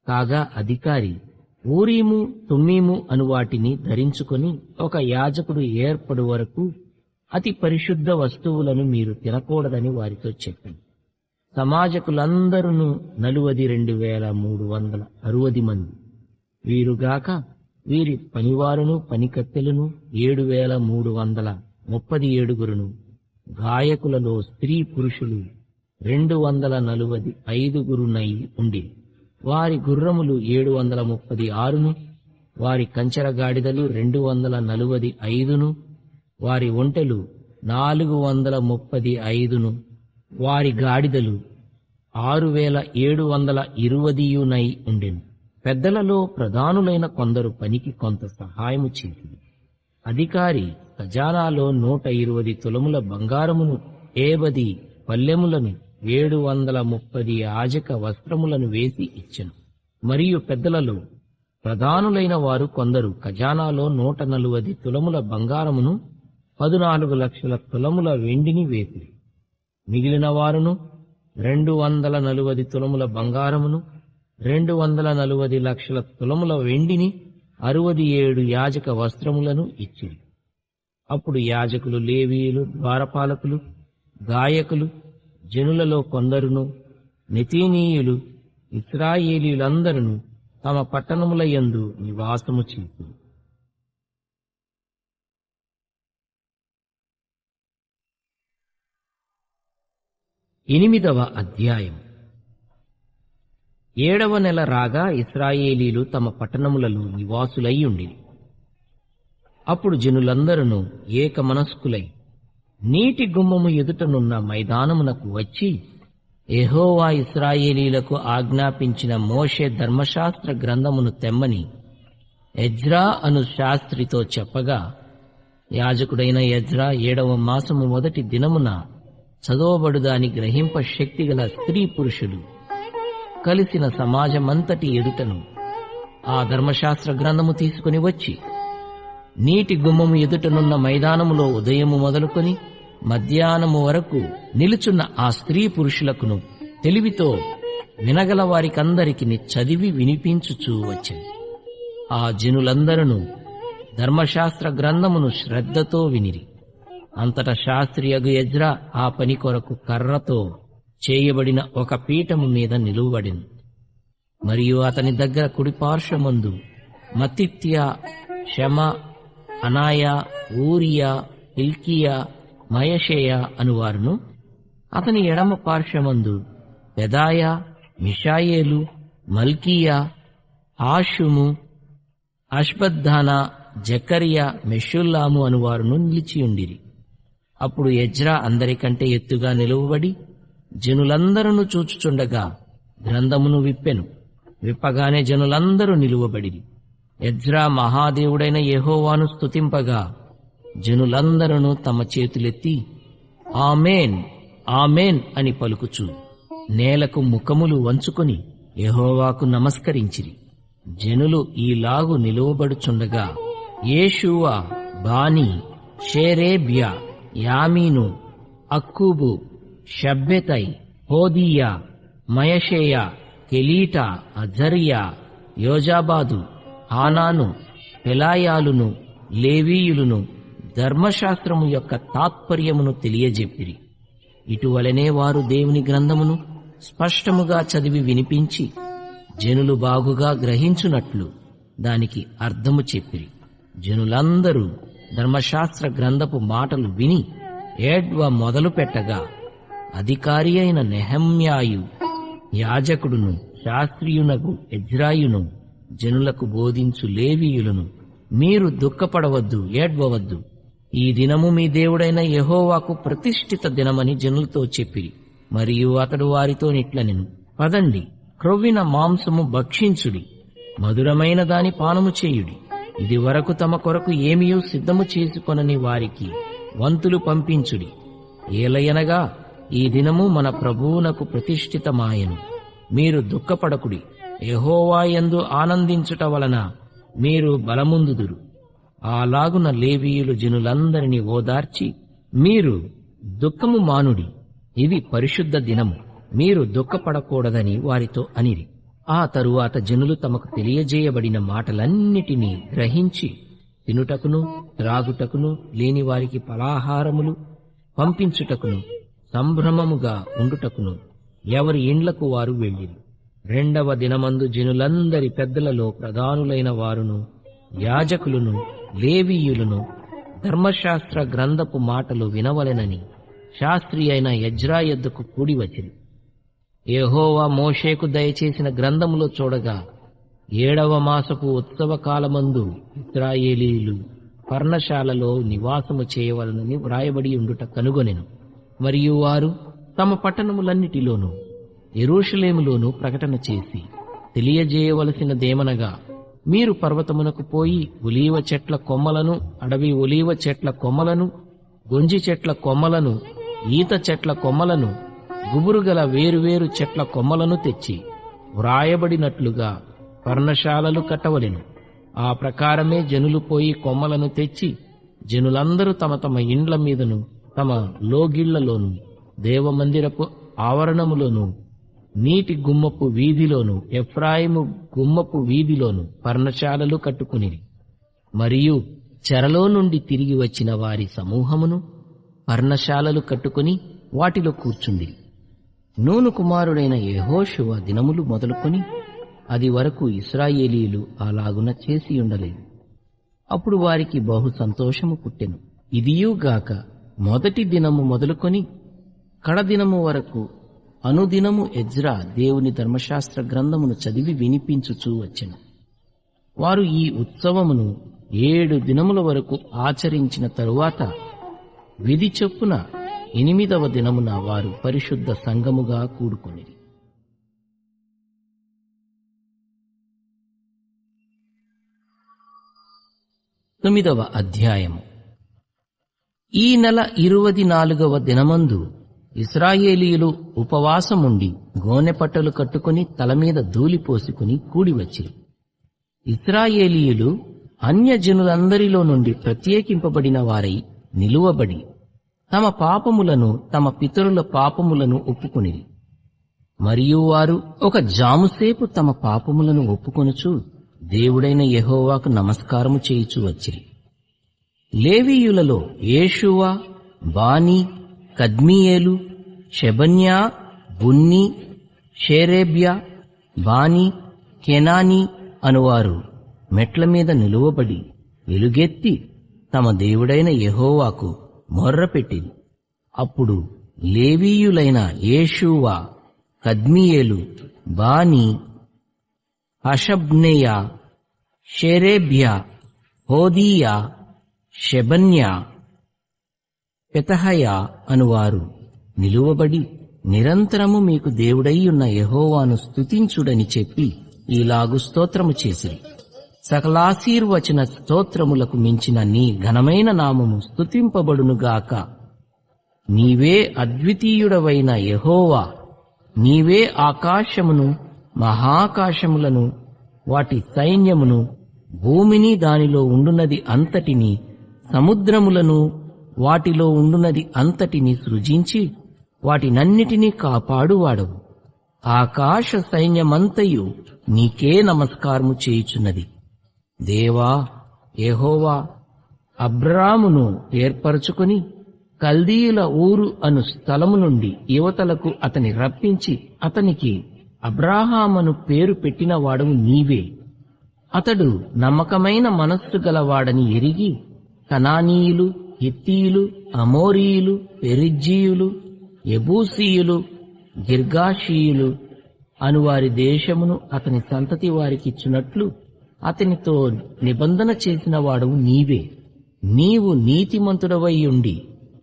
కాగా అధికారి ఊరీము, తుమ్మీము అను వాటిని ధరించుకొని ఒక యాజకుడు ఏర్పడు వరకు అతి పరిశుద్ధ వస్తువులను మీరు తినకూడదని వారితో చెప్పింది. సమాజకులందరూ 42,360 మంది. వీరుగాక వీరి పనివారును పనికత్తెలను 7,337. గాయకులలో స్త్రీ పురుషులు 245 ఉండి వారి గుర్రములు 736, వారి కంచెర గాడిదలు 245, వారి ఒంటెలు 435, వారి గాడిదలు 6,720 ఉండెను. పెద్దలలో ప్రధానులైన కొందరు పనికి కొంత సహాయము చేసింది. అధికారి ఖజానాలో 120 తులముల బంగారమును, 70 పల్లెములను, 730 యాజక వస్త్రములను వేసి ఇచ్చెను. మరియు పెద్దలలో ప్రధానులైన వారు కొందరు ఖజానాలో 140 తులముల బంగారమును, 14 లక్షల తులముల వెండిని వేసిరి. మిగిలిన వారును 240 తులముల బంగారమును 240 లక్షల తులముల వెండిని 67 యాజక వస్త్రములను ఇచ్చిరి. అప్పుడు యాజకులు, లేవీయులు, ద్వారపాలకులు, గాయకులు, జనులలో కొందరును, నెతీనీయులు, ఇశ్రాయేలీయులందరూ తమ పట్టణముల యందు నివాసము చేసి 8వ అధ్యాయం. 7వ నెల రాగా ఇశ్రాయేలీలు తమ పట్టణములలో నివాసులయ్యుండిరి. అప్పుడు జనులందరూ ఏక మనస్కులై నీటి గుమ్మము ఎదుటనున్న మైదానమునకు వచ్చి, యెహోవా ఇశ్రాయేలీలకు ఆజ్ఞాపించిన మోషే ధర్మశాస్త్ర గ్రంథమును తెమ్మని ఎజ్రా అను శాస్త్రితో చెప్పగా, యాజకుడైన ఎజ్రా 7వ మాసము మొదటి దినమున చదవబడుదాని గ్రహింప శక్తిగల స్త్రీ పురుషులు కలిసిన సమాజమంతటి ఎదుటను ఆ ధర్మశాస్త్ర గ్రంథము తీసుకుని వచ్చి, నీటి గుమ్మము ఎదుటనున్న మైదానములో ఉదయము మొదలుకొని మధ్యాహ్నము వరకు నిలుచున్న ఆ స్త్రీ పురుషులకును తెలివితో వినగల వారికందరికి చదివి వినిపించుచూ వచ్చెను. ఆ జనులందరూ ధర్మశాస్త్ర గ్రంథమును శ్రద్ధతో వినిరి. అంతటా శాస్త్రియగు ఎజ్రా ఆ పని కొరకు కర్రతో చేయబడిన ఒక పీఠము మీద నిలువబడెను. మరియు అతని దగ్గర కుడిపార్శ్వమందు మత్తిత్యా, షమ, అనాయా, ఊరియా, హిల్కియా, మయషేయ అనువారును, అతని ఎడమ పార్శ్వమందు పెదాయా, మిషాయేలు, మల్కీయా, హాషుము, అష్బద్దానా, జకరియా, మెషుల్లాము అనువారును నిలిచియుండిరి. అప్పుడు ఎజ్రా అందరికంటే ఎత్తుగా నిలువబడి జనులందరూ చూచుచుండగా గ్రంథమును విప్పెను. విప్పగానే జనులందరూ నిలువబడిరి. ఎజ్రా మహాదేవుడైన యెహోవాను స్తుతింపగా జనులందరూ తమ చేతులెత్తి ఆమేన్, ఆమేన్ అని పలుకుచు నేలకు ముఖములు వంచుకొని యెహోవాకు నమస్కరించిరి. జనులు ఈలాగు నిలువబడుచుండగా యేషూవా, బానీ, షేరేబ్యా, యామీను, అక్కూబు, షబ్బెతై, హోదీయా, మయషేయ, కెలీటా, అజరియా, యోజాబాదు, హానాను, పెలాయాలును, లేవీయులును ధర్మశాస్త్రము యొక్క తాత్పర్యమును తెలియజెప్పిరి. ఇటువలనే వారు దేవుని గ్రంథమును స్పష్టముగా చదివి వినిపించి జనులు బాగుగా గ్రహించునట్లు దానికి అర్థము చెప్పిరి. జనులందరూ ధర్మశాస్త్ర గ్రంథపు మాటలు విని ఏడ్వ మొదలు పెట్టగా అధికారి అయిన నెహమ్యాయు, యాజకుడును, శాస్త్రియునగు ఎజ్రాయును, జనులకు బోధించు లేవీయులను, మీరు దుఃఖపడవద్దు, ఏడ్వవద్దు, ఈ దినము మీ దేవుడైన యెహోవాకు ప్రతిష్ఠిత దినమని జనులతో చెప్పిరి. మరియు అతడు వారితో నిట్లనెను, పదండి, క్రొవ్విన మాంసము భక్షించుడి, మధురమైన దాని పానము చేయుడి. ఇది వరకు తమ కొరకు ఏమియూ సిద్ధము చేసుకొనని వారికి వంతులు పంపించుడి. ఏలయనగా ఈ దినము మన ప్రభువునకు ప్రతిష్ఠితమాయెను. మీరు దుఃఖపడకుడి, యెహోవా యందు ఆనందించుట వలన మీరు బలముందుదురు. అలాగున లేవీయులు జనులందరినీ ఓదార్చి, మీరు దుఃఖము మానుడి, ఇది పరిశుద్ధ దినము, మీరు దుఃఖపడకూడదని వారితో అనిరి. ఆ తరువాత జనులు తమకు తెలియజేయబడిన మాటలన్నిటినీ గ్రహించి తినుటకును త్రాగుటకును లేని వారికి ఫలాహారములు పంపించుటకును సంభ్రమముగా ఉండుటకును ఎవరి ఇండ్లకు వారు వెళ్ళిరి. 2వ దినమందు జనులందరి పెద్దలలో ప్రధానులైన వారును, యాజకులను, లేవీయులను ధర్మశాస్త్ర గ్రంథపు మాటలు వినవలెనని శాస్త్రి అయిన ఎజ్రా యొద్దకు కూడి వచ్చిరి. యెహోవా మోషేకు దయచేసిన గ్రంథములో చూడగా 7వ మాసపు ఉత్సవ కాలమందు ఇశ్రాయేలీయులు పర్ణశాలలో నివాసము చేయవలనని వ్రాయబడి ఉండుట కనుగొనెను. మరియు వారు తమ పట్టణములన్నిటిలోనూ యెరూషలేములోనూ ప్రకటన చేసి తెలియజేయవలసినదేమనగా, మీరు పర్వతమునకు పోయి ఒలీవ చెట్ల కొమ్మలను, అడవి ఒలీవ చెట్ల కొమ్మలను, గొంజి చెట్ల కొమ్మలను, ఈత చెట్ల కొమ్మలను, గుబురుగల వేరువేరు చెట్ల కొమ్మలను తెచ్చి వ్రాయబడినట్లుగా పర్ణశాలలు కట్టవలెను. ఆ ప్రకారమే జనులు పోయి కొమ్మలను తెచ్చి జనులందరూ తమ తమ ఇండ్ల మీదను తమ లోగిళ్లలోను దేవమందిరపు ఆవరణములోను, నీటి గుమ్మపు వీధిలోను, ఎఫ్రాయిము గుమ్మపు వీధిలోను పర్ణశాలలు కట్టుకునిరి. మరియు చెరలో నుండి తిరిగి వచ్చిన వారి సమూహమును పర్ణశాలలు కట్టుకుని వాటిలో కూర్చుండిరి. నూను కుమారుడైన యెహోషువ దినములు మొదలుకొని అది వరకు ఇశ్రాయేలీయులు అలాగున చేసియుండలేదు. అప్పుడు వారికి బహు సంతోషము పుట్టెను. ఇదియుగాక మొదటి దినము మొదలుకొని కడదినము వరకు అనుదినము ఎజ్రా దేవుని ధర్మశాస్త్ర గ్రంథమును చదివి వినిపించుచూ వచ్చెను. వారు ఈ ఉత్సవమును 7 దినముల వరకు ఆచరించిన తరువాత విధి చొప్పున 8వ దినమున వారు పరిశుద్ధ సంఘముగా కూడుకొనిరి. 9వ అధ్యాయము. ఈ నెల 24వ దినమందు ఇశ్రాయేలీయులు ఉపవాసముండి గోనెపట్టలు కట్టుకుని తలమీద ధూళి పోసుకుని కూడివచ్చిరి. ఇశ్రాయేలీయులు అన్యజనులందరిలో నుండి ప్రత్యేకింపబడిన వారై నిలువబడి తమ పాపములను తమ పితరుల పాపములను ఒప్పుకొనిరి. మరియు వారు ఒక జాముసేపు తమ పాపములను ఒప్పుకొనుచు దేవుడైన యెహోవాకు నమస్కారము చేయుచు వచ్చిరి. లేవీయులలో యేషూవ, బానీ, కద్మీయేలు, షెబన్యా, బున్నీ, షేరేబ్యా, బానీ, కెనానీ అనువారు మెట్ల మీద నిలువబడి ఎలుగెత్తి తమ దేవుడైన యెహోవాకు మొర్రపెట్టిరి. అప్పుడు లేవీయులైన యేషూవ, కద్మీయేలు, బానీ, హషబ్నెయా, షేరేబ్యా, హోదీయా, షెబన్యా, పెతహయా అనువారు నిలువబడి నిరంతరము మీకు దేవుడైయున్న యెహోవాను స్తుతించుడని చెప్పి ఈలాగు స్తోత్రము చేసిరి. సకలాశీర్వచన స్తోత్రములకు మించిన నీ ఘనమైన నామము స్తుతింపబడునుగాక. నీవే అద్వితీయుడవైన యెహోవా, నీవే ఆకాశమును, మహాకాశములను, వాటి సైన్యమును, భూమిని దానిలో ఉండునది అంతటిని, సముద్రములను వాటిలో ఉండునది అంతటిని సృజించి వాటినన్నిటినీ కాపాడువాడవు. ఆకాశ సైన్యమంతయు నీకే నమస్కారము చేయుచున్నది. దేవా యెహోవా అబ్రామును ఏర్పరచుకొని కల్దీయుల ఊరు అను స్థలము నుండి యువతలకు అతని రప్పించి అతనికి అబ్రాహామను పేరు పెట్టిన వాడవు నీవే. అతడు నమ్మకమైన మనస్సు గలవాడని ఎరిగి కనానీయులు, హిత్తీయులు, అమోరీయులు, పెరిజ్జీయులు, యెబూసీయులు, గిర్గాషీయులు అనువారి దేశమును అతని సంతతి వారికిచ్చునట్లు అతనితో నిబంధన చేసిన వాడవు నీవే. నీవు నీతిమంతుడవై ఉండి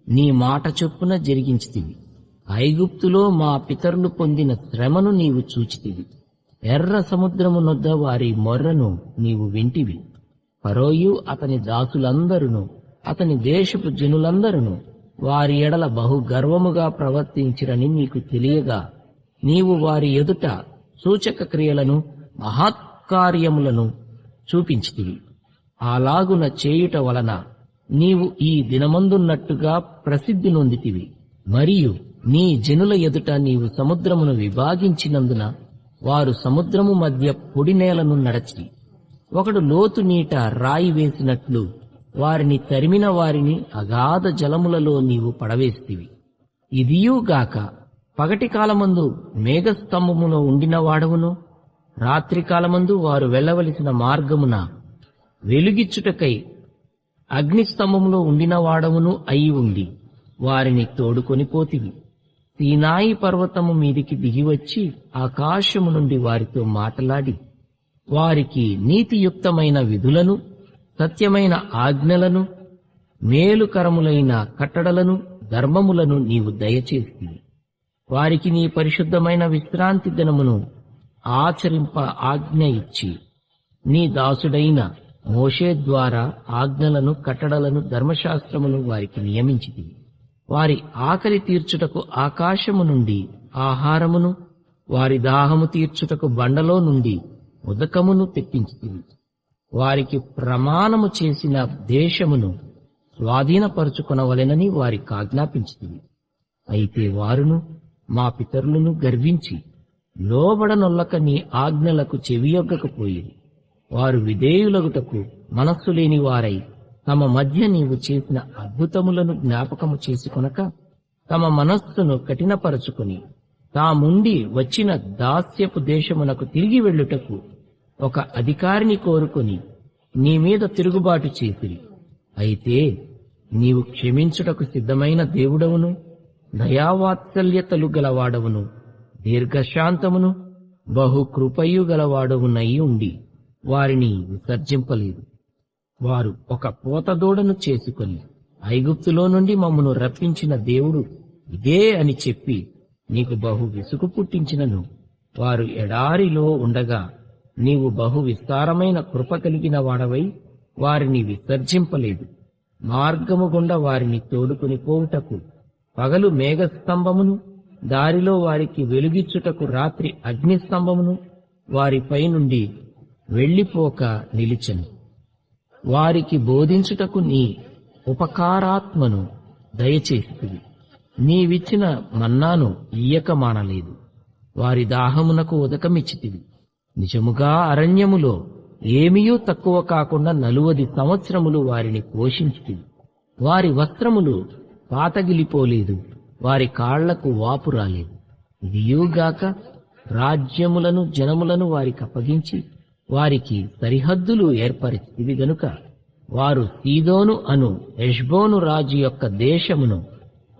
నీ మాట చొప్పున జరిగించితివి. ఐగుప్తులో మా పితరులు పొందిన శ్రమను నీవు చూచితివి. ఎర్ర సముద్రమునొద్ద వారి మొర్రను నీవు వింటివి. ఫరోయు అతని దాసులందరును అతని దేశపు జనులందరును వారి ఎడల బహు గర్వముగా ప్రవర్తించిరని నీకు తెలియగా నీవు వారి ఎదుట సూచక క్రియలను మహత్కార్యములను చూపించితివి. అలాగున చేయుట వలన నీవు ఈ దినమందున్నట్టుగా ప్రసిద్ధి నొందితివి. మరియు నీ జనుల ఎదుట నీవు సముద్రమును విభాగించినందున వారు సముద్రము మధ్య పొడి నేలను నడచి ఒకడు లోతు నీట రాయి వేసినట్లు వారిని తరిమిన వారిని అగాధ జలములలో నీవు పడవేస్తివి. ఇదియుగాక పగటి కాలమందు మేఘస్తంభములో ఉండిన వాడవును, రాత్రికాలమందు వారు వెళ్ళవలసిన మార్గమున వెలుగిచ్చుటకై అగ్నిస్తంభములో ఉండిన వాడవును అయి ఉండి వారిని తోడుకొని పోతివి. సీనాయి పర్వతము మీదికి దిగివచ్చి ఆకాశము నుండి వారితో మాటలాడి వారికి నీతియుక్తమైన విధులను, సత్యమైన ఆజ్ఞలను, మేలుకరములైన కట్టడలను, ధర్మములను నీవు దయచేసి వారికి నీ పరిశుద్ధమైన విశ్రాంతి దినమును ఆచరింప ఆజ్ఞ ఇచ్చి నీ దాసుడైన మోషే ద్వారా ఆజ్ఞలను, కట్టడలను, ధర్మశాస్త్రమును వారికి నియమించితివి. వారి ఆకలి తీర్చుటకు ఆకాశము నుండి ఆహారమును, వారి దాహము తీర్చుటకు బండలో నుండి ఉదకమును తెప్పించితివి. వారికి ప్రమాణము చేసిన దేశమును స్వాధీనపరుచుకొనవలెనని వారికి ఆజ్ఞాపించితివి. అయితే వారును మా పితరులను గర్వించి లోబడనొల్లక నీ ఆజ్ఞలకు చెవియొగ్గకపోయిరి. వారు విధేయులగుటకు మనస్సు లేని వారై తమ మధ్య నీవు చేసిన అద్భుతములను జ్ఞాపకము చేసుకొనక తమ మనస్సును కఠినపరచుకుని తాముండి వచ్చిన దాస్యపు దేశమునకు తిరిగి వెళ్ళుటకు ఒక అధికారిని కోరుకొని నీ మీద తిరుగుబాటు చేసిరి. అయితే నీవు క్షమించుటకు సిద్ధమైన దేవుడవును, దయావాత్సల్యతలు గలవాడవును, దీర్ఘశాంతమును, బహుకృపయు గలవాడవునై ఉండి వారిని విసర్జింపలేదు. వారు ఒక పోతదూడను చేసుకొని ఐగుప్తులో నుండి మమ్మను రప్పించిన దేవుడు ఇదే అని చెప్పి నీకు బహు విసుగు పుట్టించినను వారు ఎడారిలో ఉండగా నీవు బహు విస్తారమైన కృప కలిగిన వాడవై వారిని విసర్జింపలేదు. మార్గము గుండా వారిని తోడుకుని పోవుటకు పగలు మేఘస్తంభమును, దారిలో వారికి వెలుగిచ్చుటకు రాత్రి అగ్నిస్తంభమును వారిపై నుండి వెళ్లిపోక నిలిచెను. వారికి బోధించుటకు నీ ఉపకారాత్మను దయచేసితివి. నీవిచ్చిన మన్నాను ఇయ్యక మానలేదు. వారి దాహమునకు ఉదకమిచ్చితివి. నిజముగా అరణ్యములో ఏమీయూ తక్కువ కాకుండా 40 సంవత్సరములు వారిని పోషించితివి. వారి వస్త్రములు పాతగిలిపోలేదు, వారి కాళ్లకు వాపు రాలేదు. ఇదియుగాక రాజ్యములను జనములను వారికి అప్పగించి వారికి సరిహద్దులు ఏర్పరిచితివి గనుక వారు సీదోను అను హెష్బోను రాజు యొక్క దేశమును,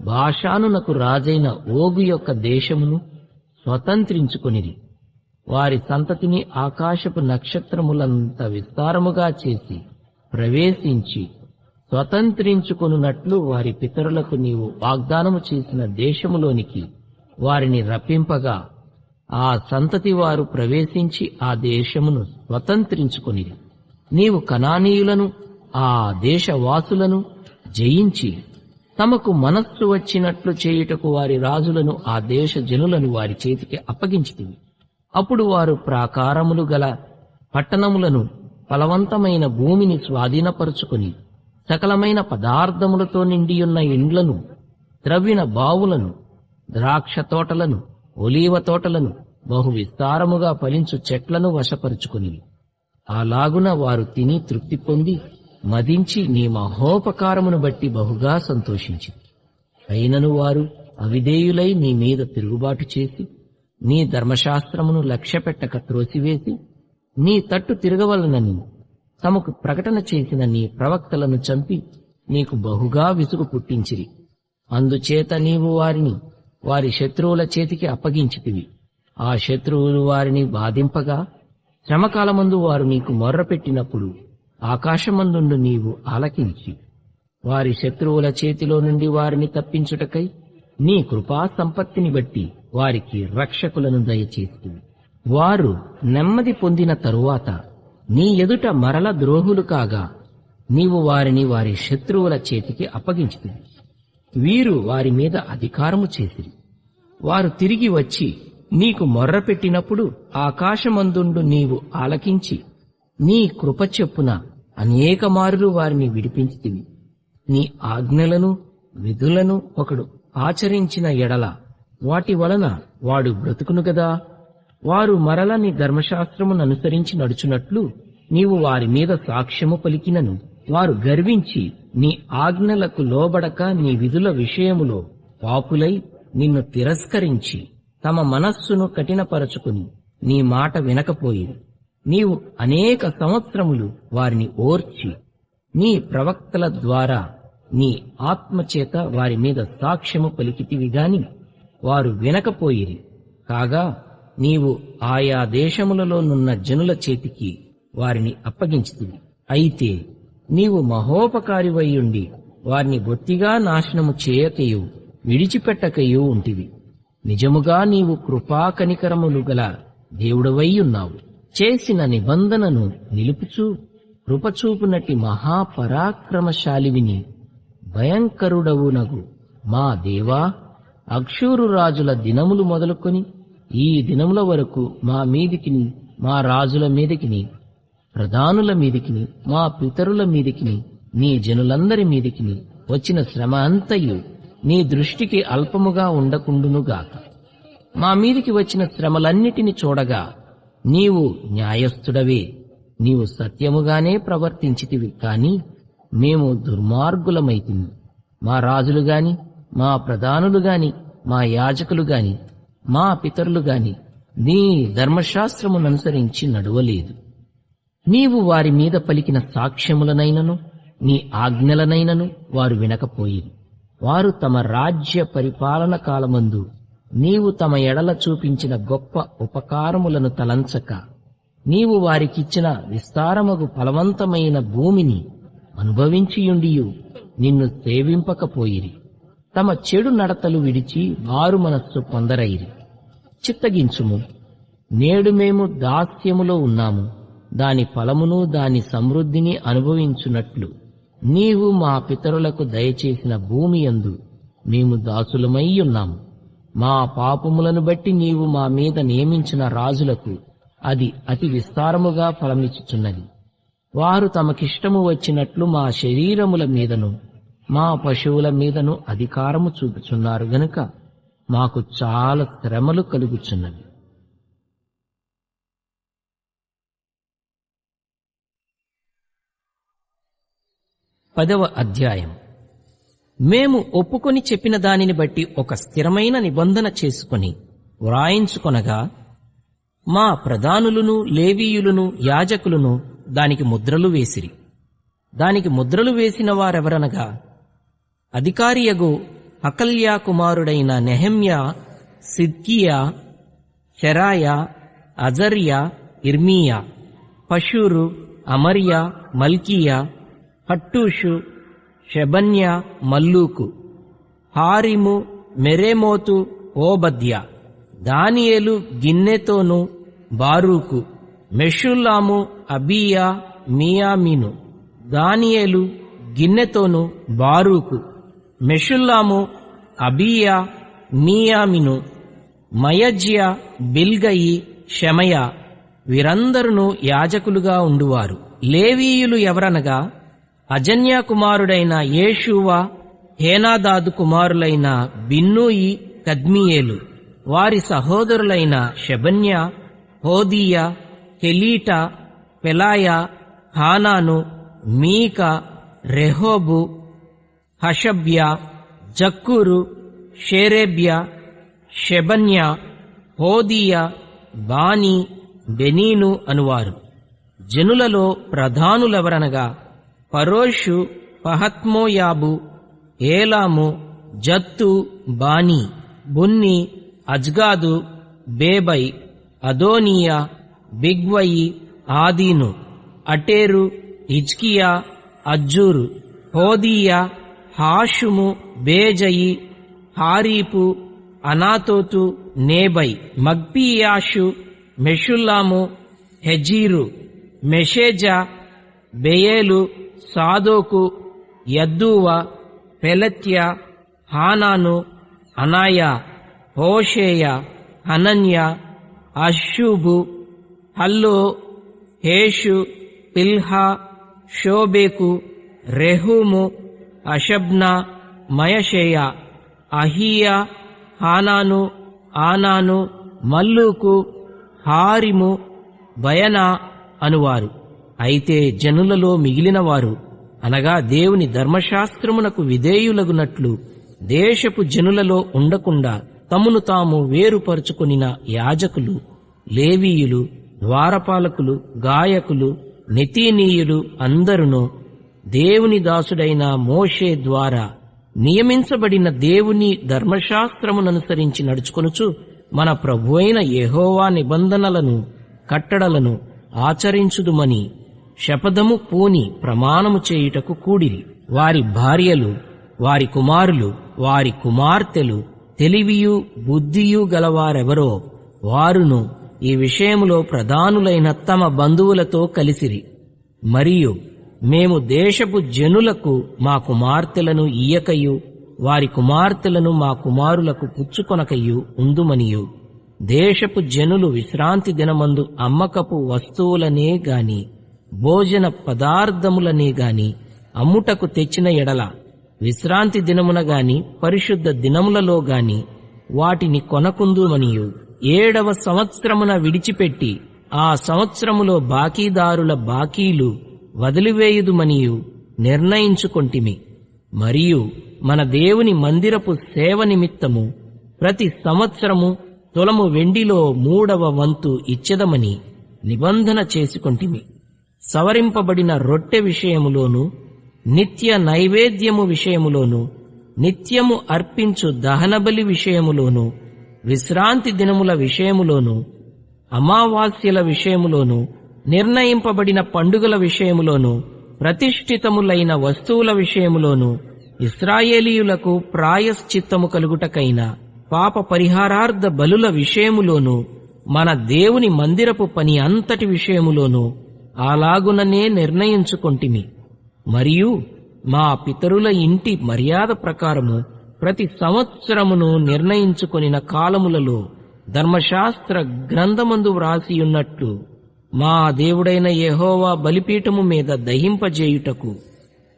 బాషానునకు రాజైన ఓగు యొక్క దేశమును స్వతంత్రించుకొనిరి. వారి సంతతిని ఆకాశపు నక్షత్రములంత విస్తారముగా చేసి ప్రవేశించి స్వతంత్రించుకొనున్నట్లు వారి పితరులకు నీవు వాగ్దానము చేసిన దేశములోనికి వారిని రప్పింపగా ఆ సంతతి వారు ప్రవేశించి ఆ దేశమును స్వతంత్రించుకొనిరి. నీవు కనానీయులను, ఆ దేశవాసులను జయించి తమకు మనస్సు వచ్చినట్లు చేయుటకు వారి రాజులను, ఆ దేశ జనులను వారి చేతికి అప్పగించితివి. అప్పుడు వారు ప్రాకారములు గల పట్టణములను, ఫలవంతమైన భూమిని స్వాధీనపరుచుకుని సకలమైన పదార్థములతో నిండియున్న ఇండ్లను, త్రవ్విన బావులను, ద్రాక్ష తోటలను, ఒలీవ తోటలను, బహు విస్తారముగా ఫలించు చెట్లను వశపరుచుకుని అలాగున వారు తిని తృప్తి పొంది మదించి నీ మహోపకారమును బట్టి బహుగా సంతోషించి, అయినను వారు అవిధేయులై నీ మీద తిరుగుబాటు చేసి నీ ధర్మశాస్త్రమును లక్ష్యపెట్టక త్రోసివేసి నీ తట్టు తిరగవలనని తమకు ప్రకటన చేసిన నీ ప్రవక్తలను చంపి నీకు బహుగా విసుగు పుట్టించిరి. అందుచేత నీవు వారిని వారి శత్రువుల చేతికి అప్పగించితివి. ఆ శత్రువులు వారిని బాధింపగా శ్రమకాలమందు వారు నీకు మొర్రపెట్టినప్పుడు ఆకాశమందుండు నీవు ఆలకించి వారి శత్రువుల చేతిలో నుండి వారిని తప్పించుటకై నీ కృపా సంపత్తిని బట్టి వారికి రక్షకులను దయచేస్తుంది. వారు నెమ్మది పొందిన తరువాత నీ ఎదుట మరల ద్రోహులు కాగా నీవు వారిని వారి శత్రువుల చేతికి అప్పగించుతుంది. వీరు వారి మీద అధికారము చేసిరి. వారు తిరిగి వచ్చి నీకు మొర్రపెట్టినప్పుడు ఆకాశమందుండు నీవు ఆలకించి నీ కృప చొప్పున అనేక మారులు వారిని విడిపించితివి. నీ ఆజ్ఞలను విధులను ఒకడు ఆచరించిన ఎడల వాటి వలన వాడు బ్రతుకును గదా. వారు మరల నీ ధర్మశాస్త్రమును అనుసరించి నడుచున్నట్లు నీవు వారి మీద సాక్ష్యము పలికినను వారు గర్వించి నీ ఆజ్ఞలకు లోబడక నీ విధుల విషయములో పాపులై నిన్ను తిరస్కరించి తమ మనస్సును కఠినపరచుకుని నీ మాట వినకపోయిరి. నీవు అనేక సంవత్సరములు వారిని ఓర్చి నీ ప్రవక్తల ద్వారా నీ ఆత్మచేత వారి మీద సాక్ష్యము పలికితివి గాని వారు వినకపోయిరి. కాగా నీవు ఆయా దేశములలోనున్న జనుల చేతికి వారిని అప్పగించితివి. అయితే నీవు మహోపకారివైయుండి వారిని బొత్తిగా నాశనము చేయకయు విడిచిపెట్టకయు ఉంటివి. నిజముగా నీవు కృపా కనికరములు గల దేవుడవైయున్నావు. చేసిన నిబంధనను నిలుపుచూ కృపచూపునట్టి మహాపరాక్రమశాలివిని భయంకరుడవునగు మా దేవా, అక్షూరు రాజుల దినములు మొదలుకొని ఈ దినముల వరకు మా మీదికిని, మా రాజుల మీదికిని, ప్రధానుల మీదికిని, మా పితరుల మీదికిని, నీ జనులందరి మీదికిని వచ్చిన శ్రమ అంతయు నీ దృష్టికి అల్పముగా ఉండకుండునుగాక. మా మీదికి వచ్చిన శ్రమలన్నిటిని చూడగా నీవు న్యాయస్థుడవే, నీవు సత్యముగానే ప్రవర్తించితివి. కాని మేము దుర్మార్గులమైతిమి. మా రాజులు గాని, మా ప్రధానులు గాని, మా యాజకులు గాని, మా పితరులు గాని నీ ధర్మశాస్త్రముననుసరించి నడువలేదు. నీవు వారి మీద పలికిన సాక్ష్యములనైనను నీ ఆజ్ఞలనైనను వారు వినకపోయిరి. వారు తమ రాజ్య పరిపాలన కాలమందు నీవు తమ ఎడల చూపించిన గొప్ప ఉపకారములను తలంచక, నీవు వారికిచ్చిన విస్తారమగు ఫలవంతమైన భూమిని అనుభవించియుండియు నిన్ను సేవింపకపోయిరి. తమ చెడు నడతలు విడిచి మారు మనస్సు పొందరైరి. చిత్తగించుము, నేడు మేము దాస్యములో ఉన్నాము, దాని ఫలమును దాని సమృద్ధిని అనుభవించున్నట్లు నీవు మా పితరులకు దయచేసిన భూమి యందు మేము దాసులమై ఉన్నాము. మా పాపములను బట్టి నీవు మా మీద నియమించిన రాజులకు అది అతి విస్తారముగా ఫలమిచ్చుచున్నది. వారు తమకిష్టము వచ్చినట్లు మా శరీరముల మీదను మా పశువుల మీదను అధికారము చూపుచున్నారు గనుక మాకు చాలా శ్రమలు కలుగుచున్నవి. 10వ అధ్యాయం. మేము ఒప్పుకొని చెప్పిన దానిని బట్టి ఒక స్థిరమైన నిబంధన చేసుకొని వ్రాయించుకొనగా, మా ప్రధానులను లేవీయులను యాజకులను దానికి ముద్రలు వేసిరి. దానికి ముద్రలు వేసిన వారెవరనగా, అధికారియగు హకల్యా కుమారుడైన నెహెమ్యా, సిద్కియా, శెరాయా, అజర్యా, ఇర్మీయా, Pashhur, Amariah, Malchijah, హట్టూషు, షెబన్యా, మల్లూకు, Harim, Meremoth, ఓబద్యా, దానియేలు, గిన్నెతోను, బారూకు, మెషుల్లాము, అబీయా, మియామిను. దానియేలు, గిన్నెతోను, బారూకు, మెషుల్లాము, అబీయా, మియామిను, మయజ్యా, బిల్గయి, షెమయా వీరందరూ యాజకులుగా ఉండువారు. లేవీయులు ఎవరనగా, అజన్యా కుమారుడైన యేషూవా, హేనాదాదు కుమారులైన బిన్నూయి, కద్మియేలు, వారి సహోదరులైన షెబన్యా, హోదీయా, కెలీటా, పెలాయా, హానాను, మీకా, రెహోబు, హషబ్యా, జక్కూరు, షేరేబ్యా, షెబన్యా, హోదీయా, బానీ, బెనీను అనువారు. జనులలో ప్రధానులెవరనగా, పరోషు, పహత్మోయాబు, ఏలాము, జత్తు, బానీ, బున్ని, అజ్గాదు, బేబై, అదోనియా, బిగ్వయి, ఆదీను, అటేరు, హిజ్కియా, అజ్జూరు, హోదీయా, హాషుము, బేజయి, హారీపు, అనాతోతు, నేబై, మగ్పీయాషు, మెషుల్లాము, హెజీరు, మెషేజా, బెయేలు, సాదోకు, యద్దూవ, పెలత్యా, హానాను, అనాయా, హోషేయ, హనన్యా, అషూబు, హల్లో, హేషు, పిల్హా, షోబేకు, రెహూము, అషబ్నా, మయషేయ, అహీయా, హానాను, ఆనాను, మల్లూకు, హారిము, బయనా అనువారు. అయితే జనులలో మిగిలినవారు, అనగా దేవుని ధర్మశాస్త్రమునకు విధేయులగునట్లు దేశపు జనులలో ఉండకుండా తమను తాము వేరుపరుచుకొనిన యాజకులు, లేవీయులు, ద్వారపాలకులు, గాయకులు, నెతీనీయులు అందరును దేవుని దాసుడైన మోషే ద్వారా నియమించబడిన దేవుని ధర్మశాస్త్రముననుసరించి నడుచుకొనుచు మన ప్రభువైన యెహోవా నిబంధనలను, కట్టడలను ఆచరించుదుమని శపథము పూని ప్రమాణము చేయుటకు కూడిరి. వారి భార్యలు, వారి కుమారులు, వారి కుమార్తెలు తెలివియు బుద్ధియు గలవారెవరో వారును ఈ విషయములో ప్రధానులైన తమ బంధువులతో కలిసిరి. మరియు మేము దేశపు జనులకు మా కుమార్తెలను ఇయ్యకయు, వారి కుమార్తెలను మా కుమారులకు పుచ్చుకొనకయు ఉందుమనియు, దేశపు జనులు విశ్రాంతి దినమందు అమ్మకపు వస్తువులనే గాని భోజన పదార్థములనే గాని అమ్ముటకు తెచ్చిన ఎడల, విశ్రాంతి దినమున గాని పరిశుద్ధ దినములలో గాని వాటిని కొనకుందుమనియు 7వ సంవత్సరమున విడిచిపెట్టి ఆ సంవత్సరములో బాకీదారుల బాకీలు వదిలివేయుదుమనియు నిర్ణయించుకొంటిమి. మరియు మన దేవుని మందిరపు సేవ నిమిత్తము ప్రతి సంవత్సరము తులము వెండిలో 3వ వంతు ఇచ్చెదమని నిబంధన చేసుకొంటిమి. సవరింపబడిన రొట్టె విషయములోను, నిత్య నైవేద్యము విషయములోను, నిత్యము అర్పించు దహనబలి విషయములోను, విశ్రాంతి దినముల విషయములోను, అమావాస్యల విషయములోను, నిర్ణయింపబడిన పండుగల విషయములోను, ప్రతిష్ఠితములైన వస్తువుల విషయములోను, ఇశ్రాయేలీయులకు ప్రాయశ్చిత్తము కలుగుటకైన పాప పరిహారార్థ బలుల విషయములోను, మన దేవుని మందిరపు పని అంతటి విషయములోను అలాగుననే నిర్ణయించుకొంటిమి. మరియు మా పితరుల ఇంటి మర్యాద ప్రకారము ప్రతి సంవత్సరమును నిర్ణయించుకొనిన కాలములలో ధర్మశాస్త్ర గ్రంథమందు వ్రాసియున్నట్లు మా దేవుడైన యెహోవా బలిపీఠము మీద దహింపజేయుటకు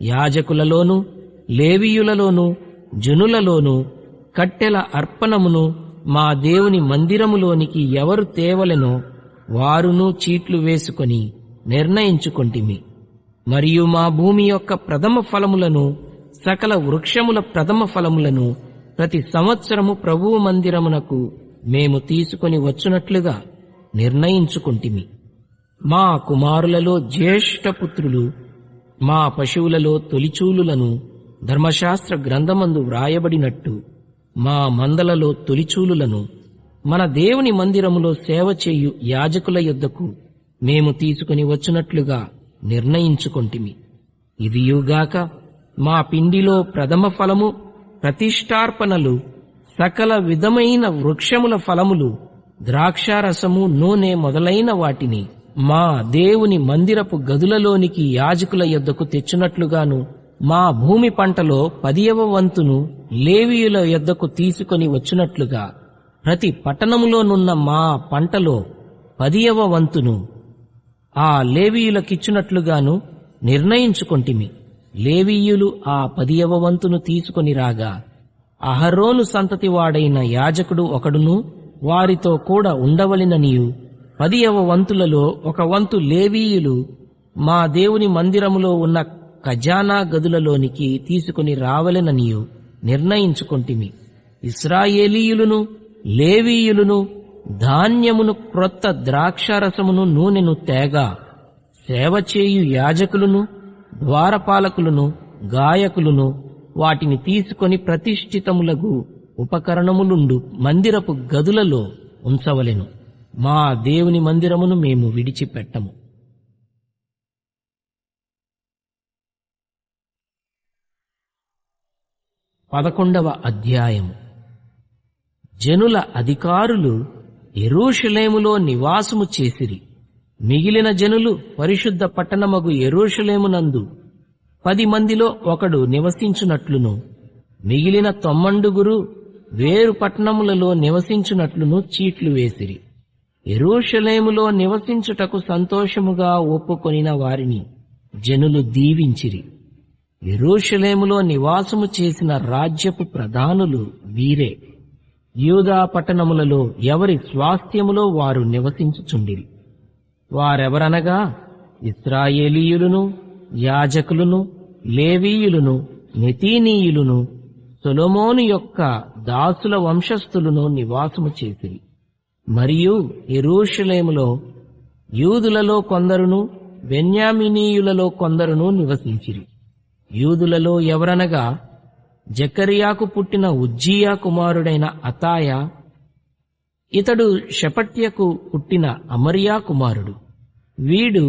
యాజకులలోను, లేవీయులలోను, జనులలోను కట్టెల అర్పణమును మా దేవుని మందిరములోనికి ఎవరు తేవలెనో వారును చీట్లు వేసుకొని నిర్ణయించుకొంటిమి. మరియు మా భూమి యొక్క ప్రథమ ఫలములను, సకల వృక్షముల ప్రథమ ఫలములను ప్రతి సంవత్సరము ప్రభువు మందిరమునకు మేము తీసుకొని వచ్చునట్లుగా నిర్ణయించుకొంటిమి. మా కుమారులలో జ్యేష్ఠపుత్రులు మా పశువులలో తొలిచూలులను ధర్మశాస్త్ర గ్రంథమందు వ్రాయబడినట్టు మా మందలలో తొలిచూలులను మన దేవుని మందిరములో సేవ చేయు యాజకుల యొద్దకు మేము తీసుకుని వచ్చునట్లుగా నిర్ణయించుకొంటిమి. ఇదియుగాక మా పిండిలో ప్రథమ ఫలము, ప్రతిష్టార్పణలు, సకల విధమైన వృక్షముల ఫలములు, ద్రాక్షారసము, నూనె మొదలైన వాటిని మా దేవుని మందిరపు గదులలోనికి యాజకుల యొద్దకు తెచ్చునట్లుగాను, మా భూమి పంటలో 10వ వంతును లేవీయుల యొద్దకు తీసుకొని వచ్చునట్లుగా ప్రతి పట్టణములోనున్న మా పంటలో 10వ వంతును ఆ లేవీయులకిచ్చునట్లుగాను నిర్ణయించుకొంటిమి. లేవీయులు ఆ 10వ వంతును తీసుకొని రాగా అహరోను సంతతి వాడైన యాజకుడు ఒకడును వారితో కూడా ఉండవలెననియు 10వ వంతులలో 1 వంతు లేవీయులు మా దేవుని మందిరములో ఉన్న ఖజానా గదులలోనికి తీసుకుని రావలెననియు నిర్ణయించుకొంటిమి. ఇశ్రాయేలీయులను, లేవీయులను ధాన్యమును, క్రొత్త ద్రాక్షారసమును, నూనెను తేగా సేవ చేయు యాజకులను, ద్వారపాలకులను, గాయకులను వాటిని తీసుకొని ప్రతిష్ఠితములగు ఉపకరణములుండు మందిరపు గదులలో ఉంచవలెను. మా దేవుని మందిరమును మేము విడిచిపెట్టము. 11వ అధ్యాయము. జనుల అధికారులు యెరూషలేములో నివాసము చేసిరి. మిగిలిన జనులు పరిశుద్ధ పట్టణమగు యెరూషలేమునందు 10 మందిలో ఒకడు నివసించునట్లును, మిగిలిన 90 వేరు పట్టణములలో నివసించునట్లును చీట్లు వేసిరి. యెరూషలేములో నివసించుటకు సంతోషముగా ఒప్పుకొనిన వారిని జనులు దీవించిరి. యెరూషలేములో నివాసము చేసిన రాజ్యపు ప్రధానులు వీరే. యూదా పట్టణములలో ఎవరి స్వాస్థ్యములో వారు నివసించుచుండిరి. వారెవరనగా ఇశ్రాయేలీయులను, యాజకులను, లేవీయులను, నెతీనీయులను, సొలొమోను యొక్క దాసుల వంశస్థులను నివాసము చేసిరి. మరియు యెరూషలేములో యూదులలో కొందరును, బెన్యామీనీయులలో కొందరును నివసించిరి. యూదులలో ఎవరనగా జకర్యాకు పుట్టిన ఉజ్జియా కుమారుడైన అతాయా, ఇతడు షెపట్యకు పుట్టిన అమర్యా కుమారుడు. వీడు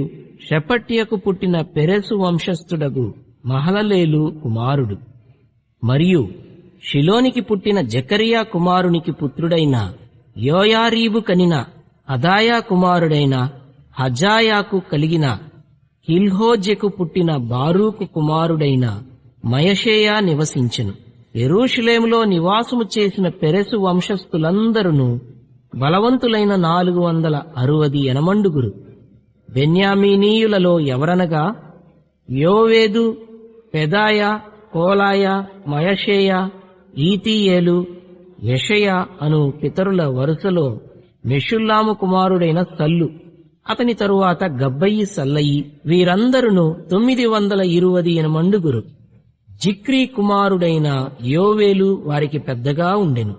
షెపట్యకు పుట్టిన పెరెసు వంశస్థుడగు మహలలేలు కుమారుడు. మరియు షిలోనికి పుట్టిన జకర్యా కుమారునికి పుత్రుడైన యోయారీబు కనిన అదాయా కుమారుడైన హజాయాకు కలిగిన హిల్హోజెకు పుట్టిన బారూకు కుమారుడైన మయషేయా నివసించెను. యెరూషలేములో నివాసము చేసిన పెరెసు వంశస్థులందరూ బలవంతులైన 460 బెన్యామీనీయులలో ఎవరనగా యోవేదు, పెదాయ, కోలాయ, మయషేయ, ఈతీయేలు, యెషయ అను పితరుల వరుసలో మెషుల్లాము కుమారుడైన సల్లు, అతని తరువాత గబ్బయి సల్లయి, వీరందరును 928 జిక్రీ కుమారుడైన యోవేలు వారికి పెద్దగా ఉండెను.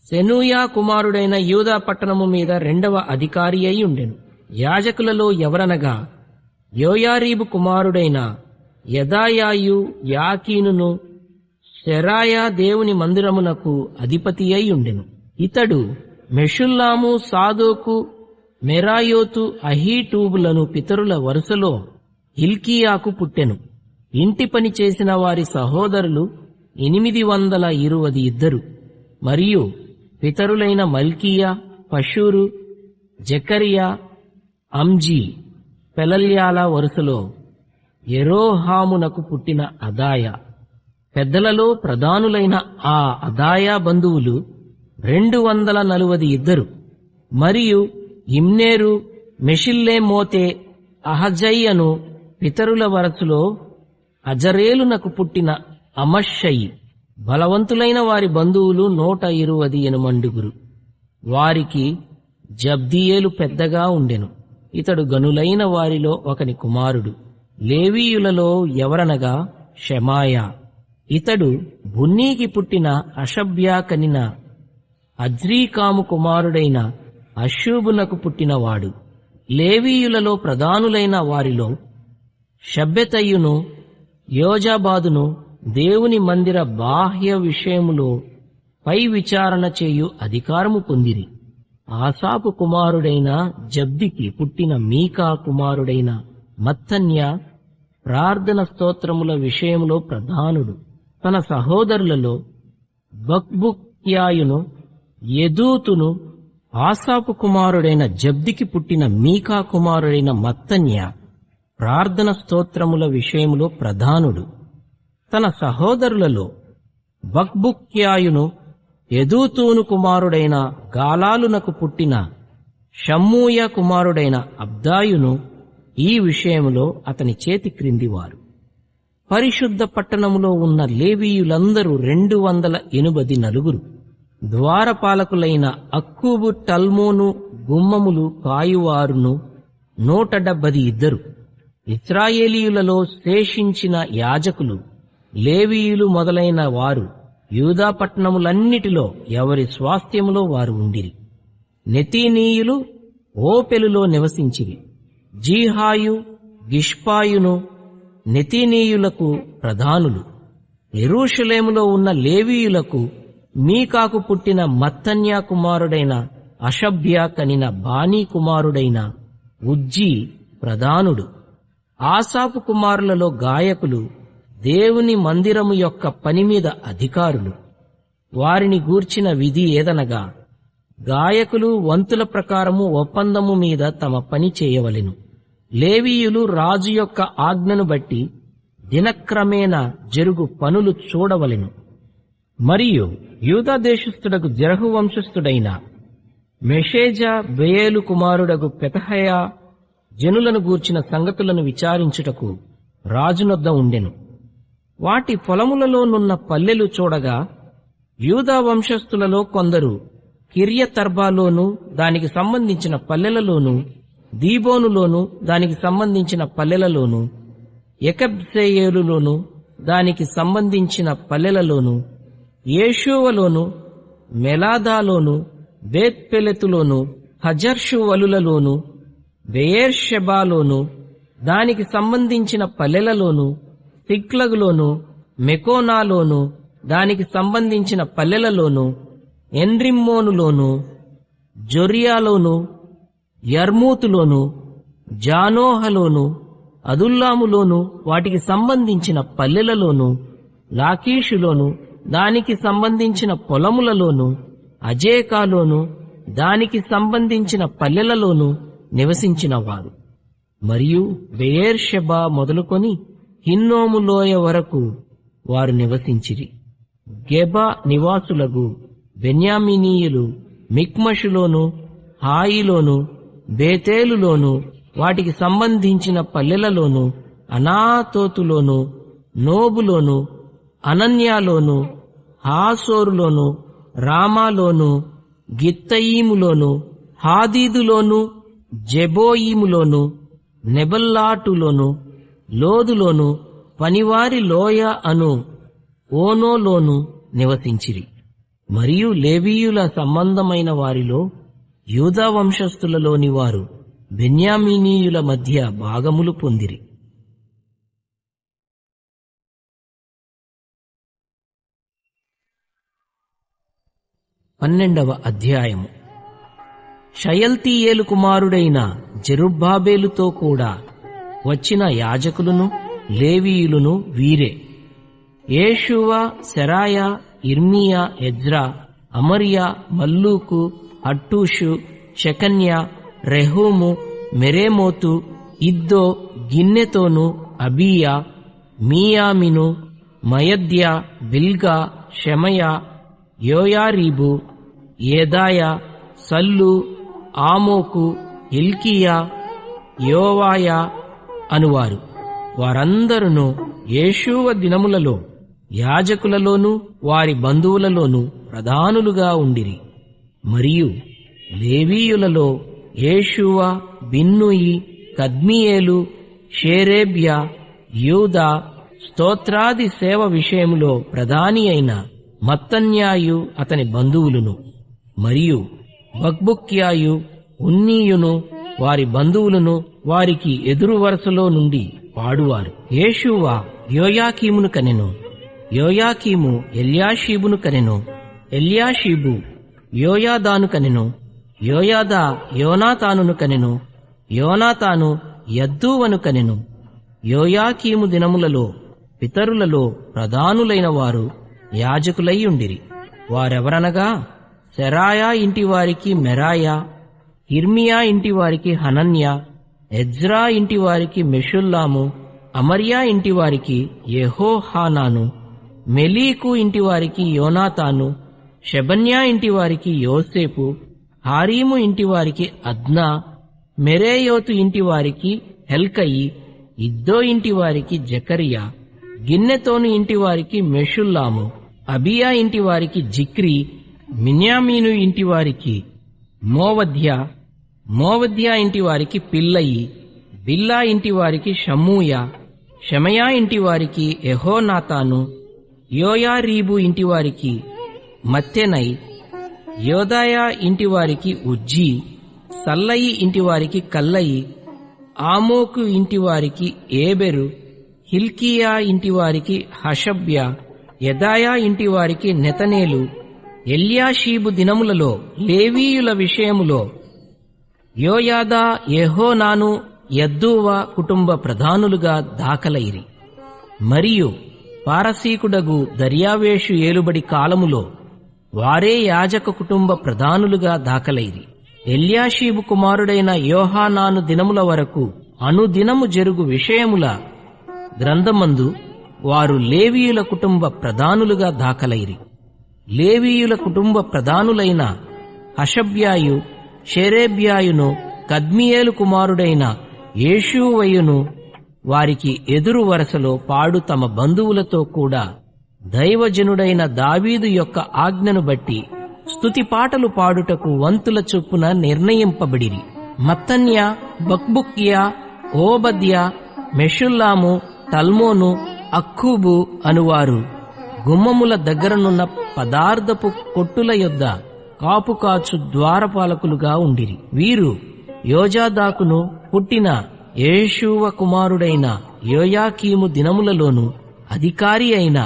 సెనూయా కుమారుడైన యూదా పట్టణము మీద 2వ అధికారి అయి ఉండెను. యాజకులలో ఎవరనగా యోయారీబు కుమారుడైన యెదాయాయు, యాకీనును, శెరాయా దేవుని మందిరమునకు అధిపతి అయి ఉండెను. ఇతడు మెషుల్లాము, సాదోకు, మెరాయోతు, అహీటూబులను పితరుల వరుసలో హిల్కీయాకు పుట్టెను. ఇంటి పని చేసిన వారి సహోదరులు 822 మరియు పితరులైన మల్కీయా, పషూరు, జకరియా, అంజీ, పెలల్యాల వరుసలో యెరోహామునకు పుట్టిన అదాయా. పెద్దలలో ప్రధానులైన ఆ అదాయా బంధువులు 242 మరియు ఇమ్నేరు, మెషిల్లేమోతే, అహజయ్యను పితరుల వరసలో అజరేలునకు పుట్టిన అమషయి. బలవంతులైన వారి బంధువులు 128 వారికి జబ్దియేలు పెద్దగా ఉండెను. ఇతడు గనులైన వారిలో ఒకని కుమారుడు. లేవీయులలో ఎవరనగా షెమాయా. ఇతడు బున్నీకి పుట్టిన అషబ్యా కనిన అజ్రీకాము కుమారుడైన అషూబునకు పుట్టినవాడు. లేవీయులలో ప్రధానులైన వారిలో షబ్బెతయును, యోజాబాదును దేవుని మందిర బాహ్య విషయములో పై విచారణ చేయు అధికారము పొందిరి. ఆసాపు కుమారుడైన జబ్దికి పుట్టిన మీకా కుమారుడైన మత్తన్య ప్రార్థన స్తోత్రముల విషయములో ప్రధానుడు. తన సహోదరులలో బక్బుక్యాయును, యెదూతును, ఆసాపు కుమారుడైన జబ్దికి పుట్టిన మీకా కుమారుడైన మత్తన్య ప్రార్థన స్తోత్రముల విషయములో ప్రధానుడు. తన సహోదరులలో బక్బుక్యాయును, యెదూతూను కుమారుడైన గాలాలునకు పుట్టిన షమ్మూయ కుమారుడైన అబ్దాయును ఈ విషయములో అతని చేతి క్రిందివారు. పరిశుద్ధ పట్టణములో ఉన్న లేవీయులందరూ 280 ద్వారపాలకులైన అక్కూబు, టల్మోను, గుమ్మములు కాయువారును 172. ఇశ్రాయేలీయులలో శేషించిన యాజకులు, లేవీయులు మొదలైన వారు యూదా పట్టణములన్నిటిలో ఎవరి స్వాస్థ్యములో వారు ఉండిరి. నెతీనీయులు ఓపెలులో నివసించిరి. జీహాయు, గిష్పాయును నెతీనీయులకు ప్రధానులు. యెరూషలేములో ఉన్న లేవీయులకు మీకాకు పుట్టిన మత్తన్యా కుమారుడైన అషబ్యా కనిన బానీ కుమారుడైన ఉజ్జీ ప్రధానుడు. ఆసాపు కుమారులలో గాయకులు దేవుని మందిరము యొక్క పని మీద అధికారులు. వారిని గూర్చిన విధి ఏదనగా గాయకులు వంతుల ప్రకారము ఒప్పందము మీద తమ పని చేయవలెను. లేవీయులు రాజు యొక్క ఆజ్ఞను బట్టి దినక్రమేణా జరుగు పనులు చూడవలెను. మరియు యూదా దేశస్థుడకు జెరహు వంశస్థుడైన మెషేజా బెయేలు కుమారుడగు పెతహయా జనులను గూర్చిన సంగతులను విచారించుటకు రాజునొద్ద ఉండెను. వాటి పొలములలోనున్న పల్లెలు చూడగా యూదా వంశస్థులలో కొందరు కిర్యతర్బాలోను దానికి సంబంధించిన పల్లెలలోను, దీబోనులోను దానికి సంబంధించిన పల్లెలలోను, ఎకబ్సేయేలులోను దానికి సంబంధించిన పల్లెలలోను, యేషూవలోను, మెలాదాలోను, బేత్పెలెతులోను, హజర్షువలులలోను, బెయేర్షెబాలోను దానికి సంబంధించిన పల్లెలలోను, సిక్లగులోను, మెకోనాలోను దానికి సంబంధించిన పల్లెలలోను, ఎన్రిమ్మోనులోను, జొరియాలోను, యర్మూతులోను, జానోహలోను, అదుల్లాములోను వాటికి సంబంధించిన పల్లెలలోను, లాకీషులోను దానికి సంబంధించిన పొలములలోను, అజేకాలోను దానికి సంబంధించిన పల్లెలలోను నివసించిన వారు. మరియు బెయేర్షెబా మొదలుకొని హిన్నోము లోయ వరకు వారు నివసించిరి. గెబా నివాసులగు బెన్యామినీయులు మిక్మషులోను, హాయిలోను, బేతేలులోను వాటికి సంబంధించిన పల్లెలలోను, అనాతోతులోను, నోబులోను, అనన్యాలోను, హాసోరులోను, రామాలోను, గిత్తయీములోను, హాదీదులోను, జెబోయీములోను, నెబల్లాటులోను, లోదులోను, పనివారి లోయ అను ఓనోలోను నివసించిరి. మరియు లేవీయుల సంబంధమైన వారిలో యూదా వంశస్థులలోని వారు బెన్యామీనీయుల మధ్య భాగములు పొందిరి. 12వ అధ్యాయము. షయల్తీయేలు కుమారుడైన జెరుబ్బాబేలుతో కూడా వచ్చిన యాజకులను లేవీయులను వీరే: యేషూవ, సెరాయా, ఇర్మీయా, ఎజ్రా, అమర్యా, మల్లూకు, హట్టూషు, షెకన్యా, రెహూము, మెరేమోతు, ఇద్దో, గిన్నెతోను, అబీయా, మీయామిను, మయద్యా, బిల్గా, షెమయా, యోయారీబు, ఏదాయా, సల్లు, ఆమోకు, హిల్కీయా, యోవాయా అనువారు. వారందరూ యేషూవ దినములలో యాజకులలోనూ వారి బంధువులలోనూ ప్రధానులుగా ఉండిరి. మరియు లేవీయులలో యేషూవ, బిన్నూయి, కద్మీయేలు, షేరేబ్యా, యూదా, స్తోత్రాది సేవ విషయములో ప్రధాని అయిన మత్తన్యాయు అతని బంధువులును, మరియు బక్బుక్యాయు, ఉన్నీయును వారి బంధువులను వారికి ఎదురు వరుసలో నుండి పాడువారు. యేషూవ యోయాకీమును కనెను, యోయాకీము ఎల్యాషీబును కనెను, ఎల్యాషీబు యోయాదాను కనెను, యోయాదా యోనాతానును కనెను, యోనాతాను యద్దూవను కనెను. యోయాకీము దినములలో పితరులలో ప్రధానులైన వారు యాజకులై ఉండిరి. వారెవరనగా సెరాయా ఇంటివారికి మెరాయా, ఇర్మియా ఇంటివారికి హనన్యా, ఎజ్రా ఇంటివారికి మెషుల్లాము, అమర్యా ఇంటివారికి యెహోహానాను, మెలీకు ఇంటివారికి యోనాతాను, షెబన్యా ఇంటివారికి యోసేపు, హారీము ఇంటివారికి అద్నా, మెరేయోతు ఇంటివారికి హెల్కయి, ఇద్దో ఇంటివారికి జకరియా, గిన్నెతోను ఇంటివారికి మెషుల్లాము, అబియా ఇంటివారికి జిక్రీ, మిన్యామీను ఇంటివారికి మోవద్యా, మోవద్యా ఇంటివారికి పిల్లయి, బిల్లా ఇంటివారికి షమ్మూయా, షమయా ఇంటివారికి యెహోనాతాను, యోయారీబు ఇంటివారికి మత్తెనై, యోదాయా ఇంటివారికి ఉజ్జీ, సల్లయి ఇంటివారికి కల్లయి, ఆమోకు ఇంటివారికి ఏబెరు, హిల్కీయా ఇంటివారికి హషబ్యా, యెదాయా ఇంటివారికి నెతనేలు. ఎల్యాషీబు దినములలో లేవీయుల విషయములో యోయాదా, యెహోనాను, యద్దూవ కుటుంబ ప్రధానులుగా దాఖలైరి. మరియు పారసీకుడగు దర్యావేషు ఏలుబడి కాలములో వారే యాజక కుటుంబ ప్రధానులుగా దాఖలైరి. ఎల్యాషీబు కుమారుడైన యోహానాను దినముల వరకు అనుదినము జరుగు విషయముల గ్రంథమందు వారు లేవీయుల కుటుంబ ప్రధానులుగా దాఖలైరి. లేవీయుల కుటుంబ ప్రధానులైన హషబ్యాయు, షేరేబ్యాయును, కద్మియేలు కుమారుడైన యేషూవయును వారికి ఎదురు వరసలో పాడు తమ బంధువులతో కూడా దైవజనుడైన దావీదు యొక్క ఆజ్ఞను బట్టి స్తుతి పాటలు పాడుటకు వంతుల చొప్పున నిర్ణయింపబడిరి. మత్తన్యా, బక్బుక్యా, ఓబద్యా, మెషుల్లాము, టల్మోను, అక్కూబు అనువారు గుమ్మముల దగ్గరనున్న పదార్థపు కొట్టుల యొద్ద కాపుకాచు ద్వారపాలకులుగా ఉండిరి. వీరు యోజాదాకును పుట్టిన యేషూవ కుమారుడైన యోయాకీము దినములలోను అధికారి అయిన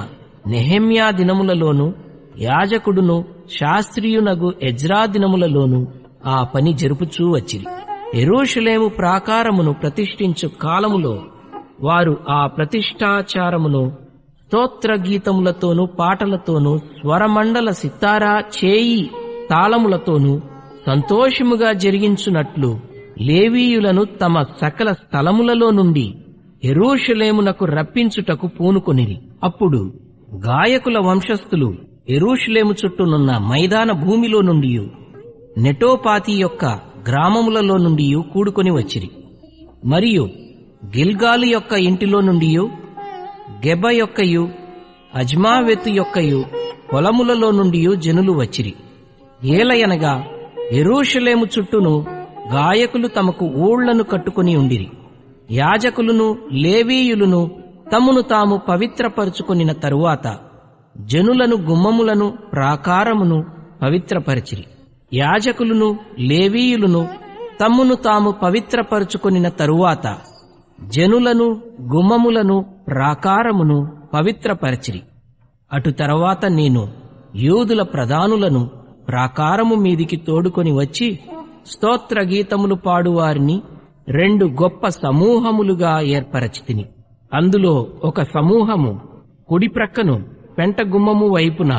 నెహెమ్యా దినములలోను యాజకుడును శాస్త్రీయునగు ఎజ్రా దినములలోను ఆ పని జరుపుచూ వచ్చిరి. యెరూషలేము ప్రాకారమును ప్రతిష్ఠించు కాలములో వారు ఆ ప్రతిష్ఠాచారమును స్తోత్రగీతములతోనూ పాటలతోనూ స్వరమండల సితారా చేయి తాళములతోనూ సంతోషముగా జరిగించునట్లు లేవీయులను తమ సకల స్థలములలో నుండి యెరూషలేమునకు రప్పించుటకు పూనుకొనిరి. అప్పుడు గాయకుల వంశస్థులు యెరూషలేము చుట్టూనున్న మైదాన భూమిలో నుండి నెటోపాతి యొక్క గ్రామములలో నుండి కూడుకొని వచ్చిరి. మరియు గిల్గాలు యొక్క ఇంటిలో నుండి గెబ యొక్కయు, అజ్మావెతు యొక్కయు, పొలములలో నుండి జనులు వచ్చిరి. ఏలయనగా యెరూషలేము చుట్టూను గాయకులు తమకు ఊళ్లను కట్టుకుని ఉండిరి. యాజకులును లేవీయులును తమను తాము పవిత్రపరుచుకొనిన తరువాత జనులను గుమ్మములను ప్రాకారమును పవిత్రపరిచిరి. యాజకులును లేవీయులును తమ్మును తాము పవిత్రపరుచుకొనిన తరువాత జనులను గుమ్మములను ప్రాకారమును పవిత్రపరచిరి. అటు తర్వాత నేను యూదుల ప్రధానులను ప్రాకారము మీదికి తోడుకొని వచ్చి స్తోత్ర గీతములు పాడువారిని 2 గొప్ప సమూహములుగా ఏర్పరచితిని. అందులో ఒక సమూహము కుడి ప్రక్కను పెంట గుమ్మము వైపున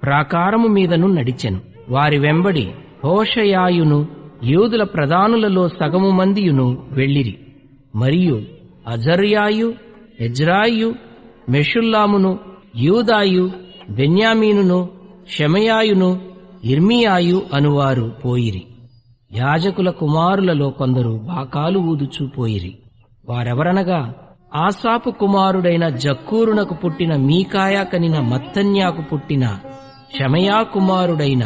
ప్రాకారము మీదను నడిచెను. వారి వెంబడి హోషయాయును యూదుల ప్రధానులలో సగము మందియును వెళ్ళిరి. మరియు అజర్యాయు, ఎజ్రాయు, మెషుల్లామును, యూదాయు, బెన్యామీనును, షెమయాయును, ఇర్మియాయు అనువారు పోయిరి. యాజకుల కుమారులలో కొందరు బాకాలు ఊదుచూ పోయిరి. వారెవరనగా ఆసాపు కుమారుడైన జక్కూరునకు పుట్టిన మీకాయా కనిన మత్తన్యాకు పుట్టిన షెమయా కుమారుడైన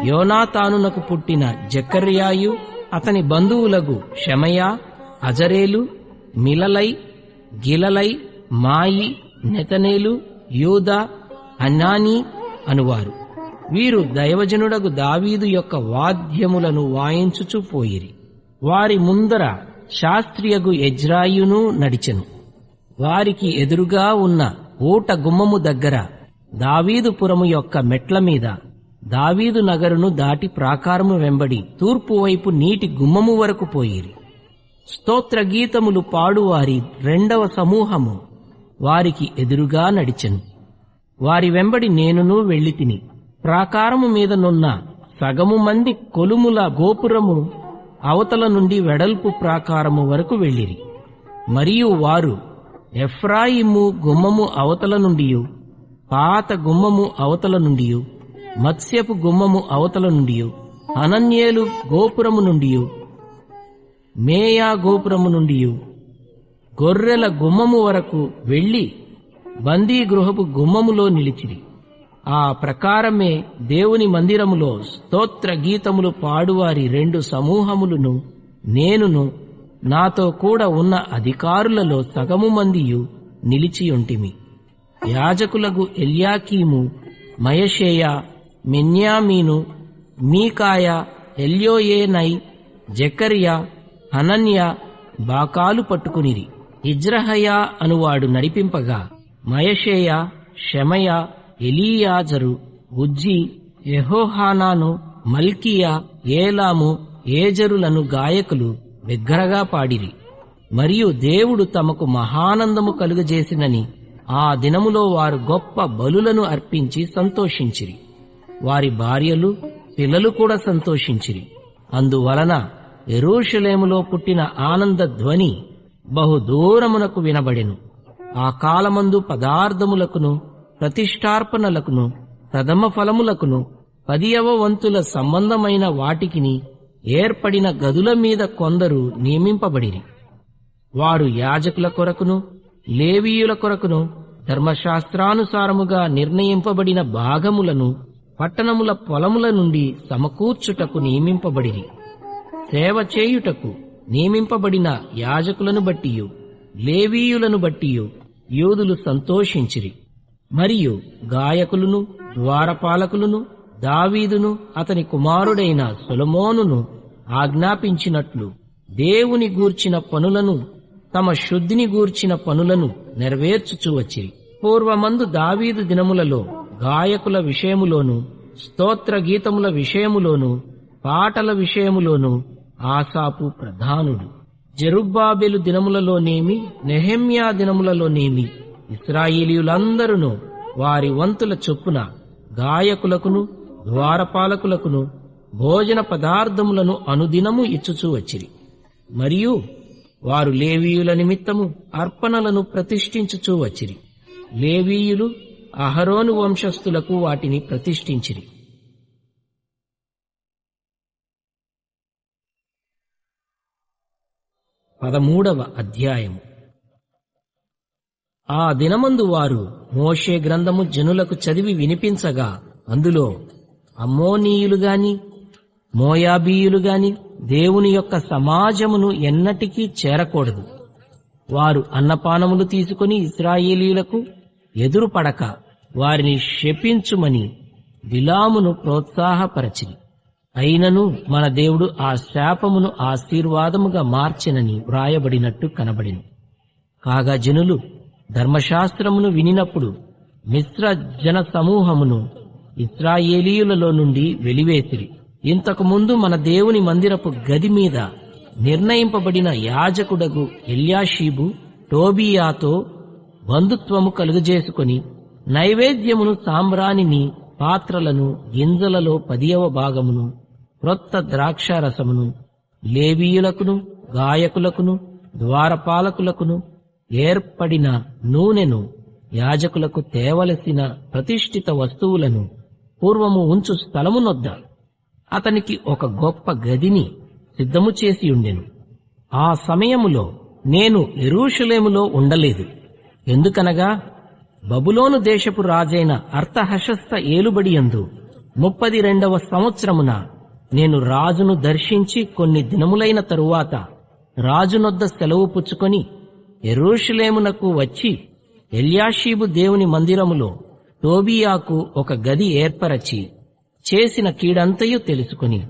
యోనాతానునకు పుట్టిన జకర్యాయు, అతని బంధువులగు షెమయా, అజరేలు, మిలలై, గిలలై, మాయి, నెతనేలు, యూదా, హనానీ అనువారు. వీరు దైవజనుడగు దావీదు యొక్క వాద్యములను వాయించుచూ పోయిరి. వారి ముందర శాస్త్రియగు ఎజ్రాయును నడిచెను. వారికి ఎదురుగా ఉన్న ఊట గుమ్మము దగ్గర దావీదు పురము యొక్క మెట్ల మీద దావీదు నగరును దాటి ప్రాకారము వెంబడి తూర్పు వైపు నీటి గుమ్మము వరకు పోయిరి. స్తోత్ర గీతములు పాడువారి 2వ సమూహము వారికి ఎదురుగా నడిచెను. వారి వెంబడి నేనును వెళ్ళితిని. ప్రాకారము మీదనున్న సగము మంది కొలుముల గోపురము అవతల నుండి వెడల్పు ప్రాకారము వరకు వెళ్ళిరి. మరియు వారు ఎఫ్రాయిము గుమ్మము అవతల నుండియు, పాత గుమ్మము అవతల నుండియు, మత్స్యపు గుమ్మము అవతల నుండియు, అనన్యేలు గోపురము నుండియు, మేయా గోపురము నుండియు, గొర్రెల గుమ్మము వరకు వెళ్లి బందీ గృహపు గుమ్మములో నిలిచిరి. ఆ ప్రకారమే దేవుని మందిరములో స్తోత్ర గీతములు పాడువారి 2 సమూహములను నేనును నాతో కూడా ఉన్న అధికారులలో సగము మందియు నిలిచియుంటిమి. యాజకులగు ఎల్యాకీము, మయషేయ, మెన్యామీను, మీకాయ, ఎల్యోయేనై, జకర్యా, హనన్య బాకాలు పట్టుకునిరి. ఇజ్రహయా అనువాడు నడిపింపగా మయషేయ, షెమయ, ఎలీయాజరు, ఉజ్జీ, యెహోహానాను, మల్కియా, ఏలాము, ఏజరులను గాయకులు బిగ్గరగా పాడిరి. మరియు దేవుడు తమకు మహానందము కలుగజేసినని ఆ దినములో వారు గొప్ప బలులను అర్పించి సంతోషించిరి. వారి భార్యలు, పిల్లలు కూడా సంతోషించిరి. అందువలన యెరూషలేములో పుట్టిన ఆనంద ధ్వని బహుదూరమునకు వినబడెను. ఆ కాలమందు పదార్థములకును, ప్రతిష్టార్పణలకును, ప్రథమ ఫలములకును, 10వ వంతుల సంబంధమైన వాటికిని ఏర్పడిన గదుల మీద కొందరు నియమింపబడిరి. వారు యాజకుల కొరకును, లేవీయుల కొరకును ధర్మశాస్త్రానుసారముగా నిర్ణయింపబడిన భాగములను పట్టణముల పొలముల నుండి సమకూర్చుటకు నియమింపబడిరి. సేవ చేయుటకు నియమింపబడిన యాజకులను బట్టియు లేవీయులను బట్టియు యూదులు సంతోషించిరి. మరియు గాయకులను, ద్వారపాలకులను దావీదును అతని కుమారుడైన సొలొమోనును ఆజ్ఞాపించినట్లు దేవుని గూర్చిన పనులను, తమ శుద్ధిని గూర్చిన పనులను నెరవేర్చుచూ వచ్చిరి. పూర్వమందు దావీదు దినములలో గాయకుల విషయములోను, స్తోత్ర గీతముల విషయములోను, పాటల విషయములోను ఆసాపు ప్రధానుడు. జెరుబ్బాబెలు దినములలోనేమి, నెహెమ్యా దినములలోనేమి ఇశ్రాయేలీయులందరూ వారి వంతుల చొప్పున గాయకులకును, ద్వారపాలకులకును భోజన పదార్థములను అనుదినము ఇచ్చుచూ వచ్చిరి. మరియు వారు లేవీయుల నిమిత్తము అర్పణలను ప్రతిష్ఠించుచూ వచ్చిరి. లేవీయులు అహరోను వంశస్థులకు వాటిని ప్రతిష్ఠించిరి. పదమూడవ అధ్యాయము. ఆ దినమందు వారు మోషే గ్రంథము జనులకు చదివి వినిపించగా అందులో అమ్మోనీయులు గాని మోయాబీయులు గాని దేవుని యొక్క సమాజమును ఎన్నటికీ చేరకూడదు. వారు అన్నపానములు తీసుకుని ఇశ్రాయేలీయులకు ఎదురుపడక వారిని శపించుమని బిలామును ప్రోత్సాహపరచిరి. అయినను మన దేవుడు ఆ శాపమును ఆశీర్వాదముగా మార్చెనని వ్రాయబడినట్టు కనబడిను. కాగా జనులు ధర్మశాస్త్రమును వినినప్పుడు మిశ్ర జన సమూహమును ఇశ్రాయేలీయులలో నుండి వెలివేసిరి. ఇంతకు ముందు మన దేవుని మందిరపు గది మీద నిర్ణయింపబడిన యాజకుడగు ఎల్యాషీబు టోబియాతో బంధుత్వము కలుగజేసుకొని నైవేద్యమును సాంబ్రాణిని పాత్రలను గింజలలో 10వ భాగమును క్రొత్త ద్రాక్షారసమును లేవీయులకును గాయకులకును ద్వారపాలకులకును ఏర్పడిన నూనెను యాజకులకు తేవలసిన ప్రతిష్ఠిత వస్తువులను పూర్వము ఉంచు స్థలమునొద్ద అతనికి ఒక గొప్ప గదిని సిద్ధము చేసి ఉండెను. ఆ సమయములో నేను యెరూషలేములో ఉండలేదు. ఎందుకనగా బబులోను దేశపు రాజైన అర్తహషస్త ఏలుబడియందు 32వ సంవత్సరమున నేను రాజును దర్శించి కొన్ని దినములైన తరువాత రాజునొద్ద సెలవు పుచ్చుకొని యెరూషలేమునకు వచ్చి ఎల్యాషీబు దేవుని మందిరములో టోబియాకు ఒక గది ఏర్పరచి చేసిన కీడంతయు తెలుసుకుని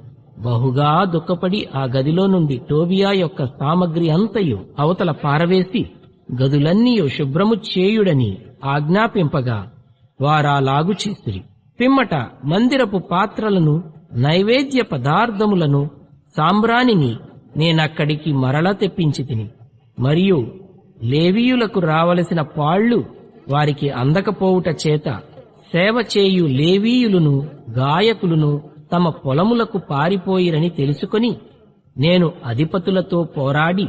బహుగా దుఃఖపడి ఆ గదిలో నుండి టోబియా యొక్క సామగ్రి అంతయు అవతల పారవేసి గదులన్నీయు శుభ్రము చేయుడని ఆజ్ఞాపింపగా వారాలాగు చేసిరి. పిమ్మట మందిరపు పాత్రలను నైవేద్య పదార్థములను సాంబ్రాణిని నేనక్కడికి మరల తెప్పించి తిని, మరియు లేవీయులకు రావలసిన పాళ్లు వారికి అందకపోవుట చేత సేవ చేయు లేవీయులను గాయకులను తమ పొలములకు పారిపోయిరని తెలుసుకొని నేను అధిపతులతో పోరాడి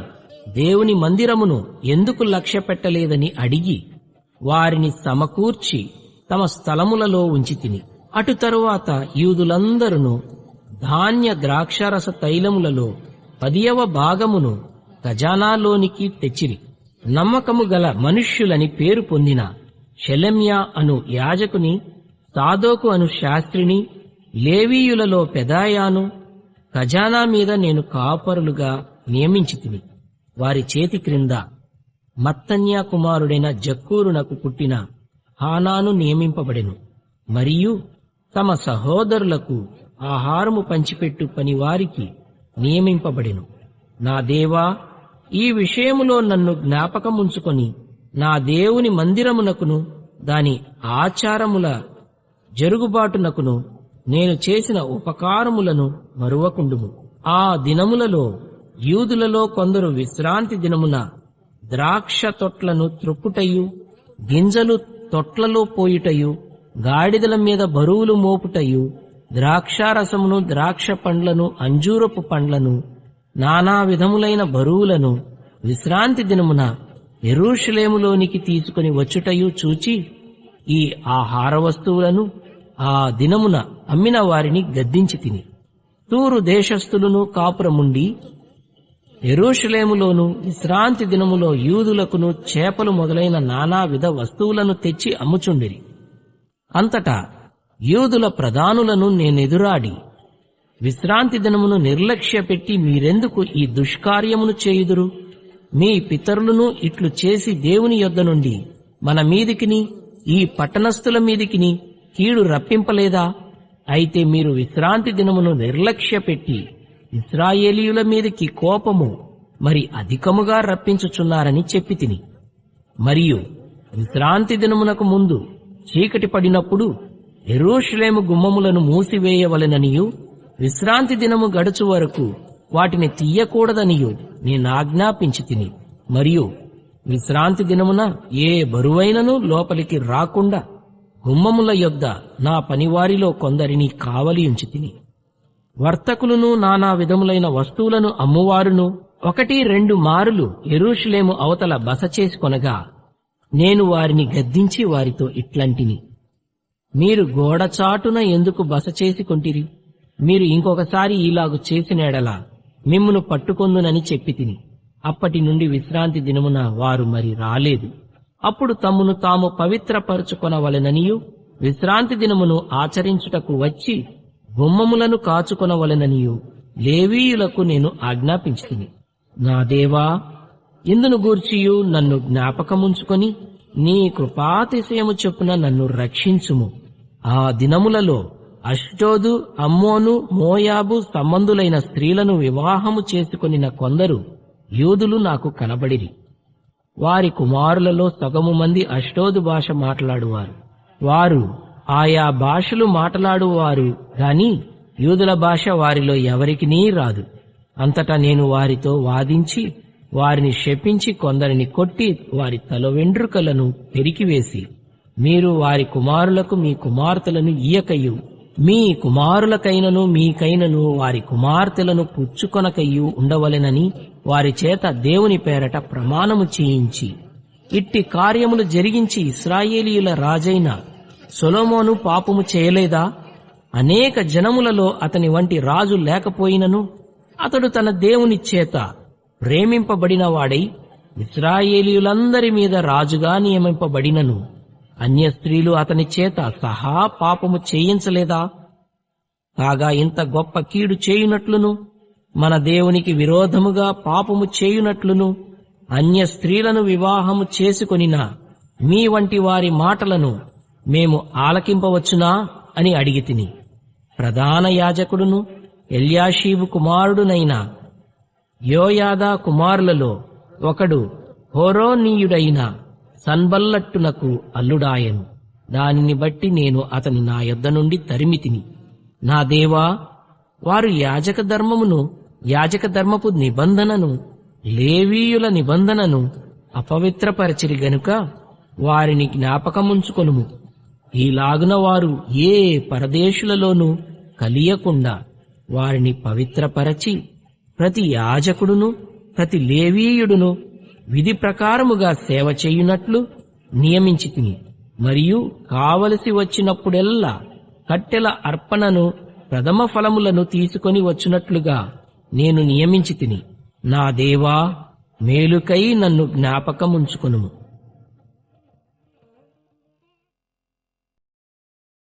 దేవుని మందిరమును ఎందుకు లక్ష్యపెట్టలేదని అడిగి వారిని సమకూర్చి తమ స్థలములలో ఉంచితిని. అటు తరువాత యూదులందరూ ధాన్య ద్రాక్షారస తైలములలో 10వ భాగమును ఖజానాలోనికి తెచ్చిరి. నమ్మకము గల మనుష్యులని పేరు పొందిన షెలెమ్యా అను యాజకుని, సాదోకు అను శాస్త్రిని, లేవీయులలో పెదాయాను ఖజానా మీద నేను కాపరులుగా నియమించితిని. వారి చేతి క్రింద మత్తన్యా కుమారుడైన జక్కూరునకు పుట్టిన హానాను నియమింపబడెను. మరియు తమ సహోదరులకు ఆహారము పంచిపెట్టు పనివారికి నియమింపబడెను. నా దేవా, ఈ విషయములో నన్ను జ్ఞాపకముంచుకొని నా దేవుని మందిరమునకును దాని ఆచారముల జరుగుబాటునకును నేను చేసిన ఉపకారములను మరువకుండుము. ఆ దినములలో యూదులలో కొందరు విశ్రాంతి దినమున ద్రాక్ష తొట్లను త్రొక్కుటయు, గింజలు తొట్లలో పోయుటయు, గాడిదల మీద బరువులు మోపుటయు, ద్రాక్షారసమును, ద్రాక్ష పండ్లను, అంజూరపు పండ్లను, నానా విధములైన బరువులను విశ్రాంతి దినమున యెరూషలేములోనికి తీసుకుని వచ్చుటయు చూచి ఈ ఆహార వస్తువులను ఆ దినమున అమ్మిన వారిని గద్దించి తిని. తూరు దేశస్థులను కాపురముండి యెరూషలేములోను విశ్రాంతి దినములో యూదులకును చేపలు మొదలైన నానా విధ వస్తువులను తెచ్చి అమ్ముచుండిరి. అంతటా యూదుల ప్రధానులను నేనెదురాడి, విశ్రాంతి దినమును నిర్లక్ష్యపెట్టి మీరెందుకు ఈ దుష్కార్యమును చేయుదురు? మీ పితరులను ఇట్లు చేసి దేవుని యొద్ద నుండి మన మీదికిని ఈ పట్టణస్థుల మీదికిని కీడు రప్పింపలేదా? అయితే మీరు విశ్రాంతి దినమును నిర్లక్ష్యపెట్టి ఇశ్రాయేలీయుల మీదికి కోపము మరి అధికముగా రప్పించుచున్నారని చెప్పి తిని. మరియు విశ్రాంతి దినమునకు ముందు చీకటి పడినప్పుడు యెరూషలేము గుమ్మములను మూసివేయవలెననియు, విశ్రాంతి దినము గడుచు వరకు వాటిని తీయకూడదనియు నేనాజ్ఞాపించి తిని. మరియు విశ్రాంతి దినమున ఏ బరువైనను లోపలికి రాకుండా గుమ్మముల యొద్ద నా పనివారిలో కొందరిని కావలి ఉంచి తిని. వర్తకులను నానా విధములైన వస్తువులను అమ్మువారును 1-2 మారులు యెరూషలేము అవతల బస చేసుకొనగా నేను వారిని గద్దించి వారితో ఇట్లంటిని: మీరు గోడచాటున ఎందుకు బస చేసుకొంటిరి? మీరు ఇంకొకసారి ఇలాగు చేసిన ఎడల మిమ్మును పట్టుకొందునని చెప్పి తిని. అప్పటి నుండి విశ్రాంతి దినమున వారు మరి రాలేదు. అప్పుడు తమ్మును తాము పవిత్రపరచుకొనవలెననియు విశ్రాంతి దినమును ఆచరించుటకు వచ్చి గుమ్మములను కాచుకొనవలెననియు లేవీయులకు నేను ఆజ్ఞాపించితిని. నా దేవా, ఇందును గూర్చియు నన్ను జ్ఞాపకముంచుకొని నీ కృపాతిశయము చొప్పున నన్ను రక్షించుము. ఆ దినములలో అష్డోదు, అమ్మోను, మోయాబు సంబంధులైన స్త్రీలను వివాహము చేసుకొనిన కొందరు యూదులు నాకు కనబడిరి. వారి కుమారులలో సగము మంది అష్డోదు భాష మాట్లాడువారు. వారు ఆయా భాషలు మాట్లాడువారు గాని యూదుల భాష వారిలో ఎవరికినీ రాదు. అంతటా నేను వారితో వాదించి వారిని శపించి కొందరిని కొట్టి వారి తల వెండ్రుకలను పెరికివేసి, మీరు వారి కుమారులకు మీ కుమార్తెలను ఇయ్యకయు, మీ కుమారులకైనను మీకైనను వారి కుమార్తెలను పుచ్చుకొనకయ్యు ఉండవలెనని వారి చేత దేవుని పేరట ప్రమాణము చేయించి, ఇట్టి కార్యములు జరిగించి ఇశ్రాయేలీయుల రాజైన సొలొమోను పాపము చేయలేదా? అనేక జనములలో అతని వంటి రాజు లేకపోయినను అతడు తన దేవుని చేత ప్రేమింపబడిన వాడై ఇశ్రాయేలీయులందరి మీద రాజుగా నియమింపబడినను అన్య స్త్రీలు అతని చేత సహా పాపము చేయించలేదా? కాగా ఇంత గొప్ప కీడు చేయునట్లును మన దేవునికి విరోధముగా పాపము చేయునట్లును అన్య స్త్రీలను వివాహము చేసుకొనిన మీ వంటి వారి మాటలను మేము ఆలకింపవచ్చునా అని అడిగితిని. ప్రధాన యాజకుడును ఎల్యాషీబు కుమారుడునైన యోయాదా కుమారులలో ఒకడు హోరోనీయుడైన సన్బల్లట్టునకు అల్లుడాయను. దానిని బట్టి నేను అతని నా యొద్ద నుండి తరిమితిని. నా దేవా, వారు యాజక ధర్మమును, యాజక ధర్మపు నిబంధనను, లేవీయుల నిబంధనను అపవిత్రపరచిరి గనుక వారిని జ్ఞాపకముంచుకొనుము. ఈలాగున వారు ఏ పరదేశులలోనూ కలియకుండా వారిని పవిత్రపరచి ప్రతి యాజకుడును ప్రతి లేవీయుడును విధి ప్రకారముగా సేవ చేయునట్లు నియమించితిని. మరియు కావలసి వచ్చినప్పుడెల్లా కట్టెల అర్పణను, ప్రథమ ఫలములను తీసుకొని వచ్చినట్లుగా నేను నియమించితిని. నా దేవా, మేలుకై నన్ను జ్ఞాపకముంచుకొనుము.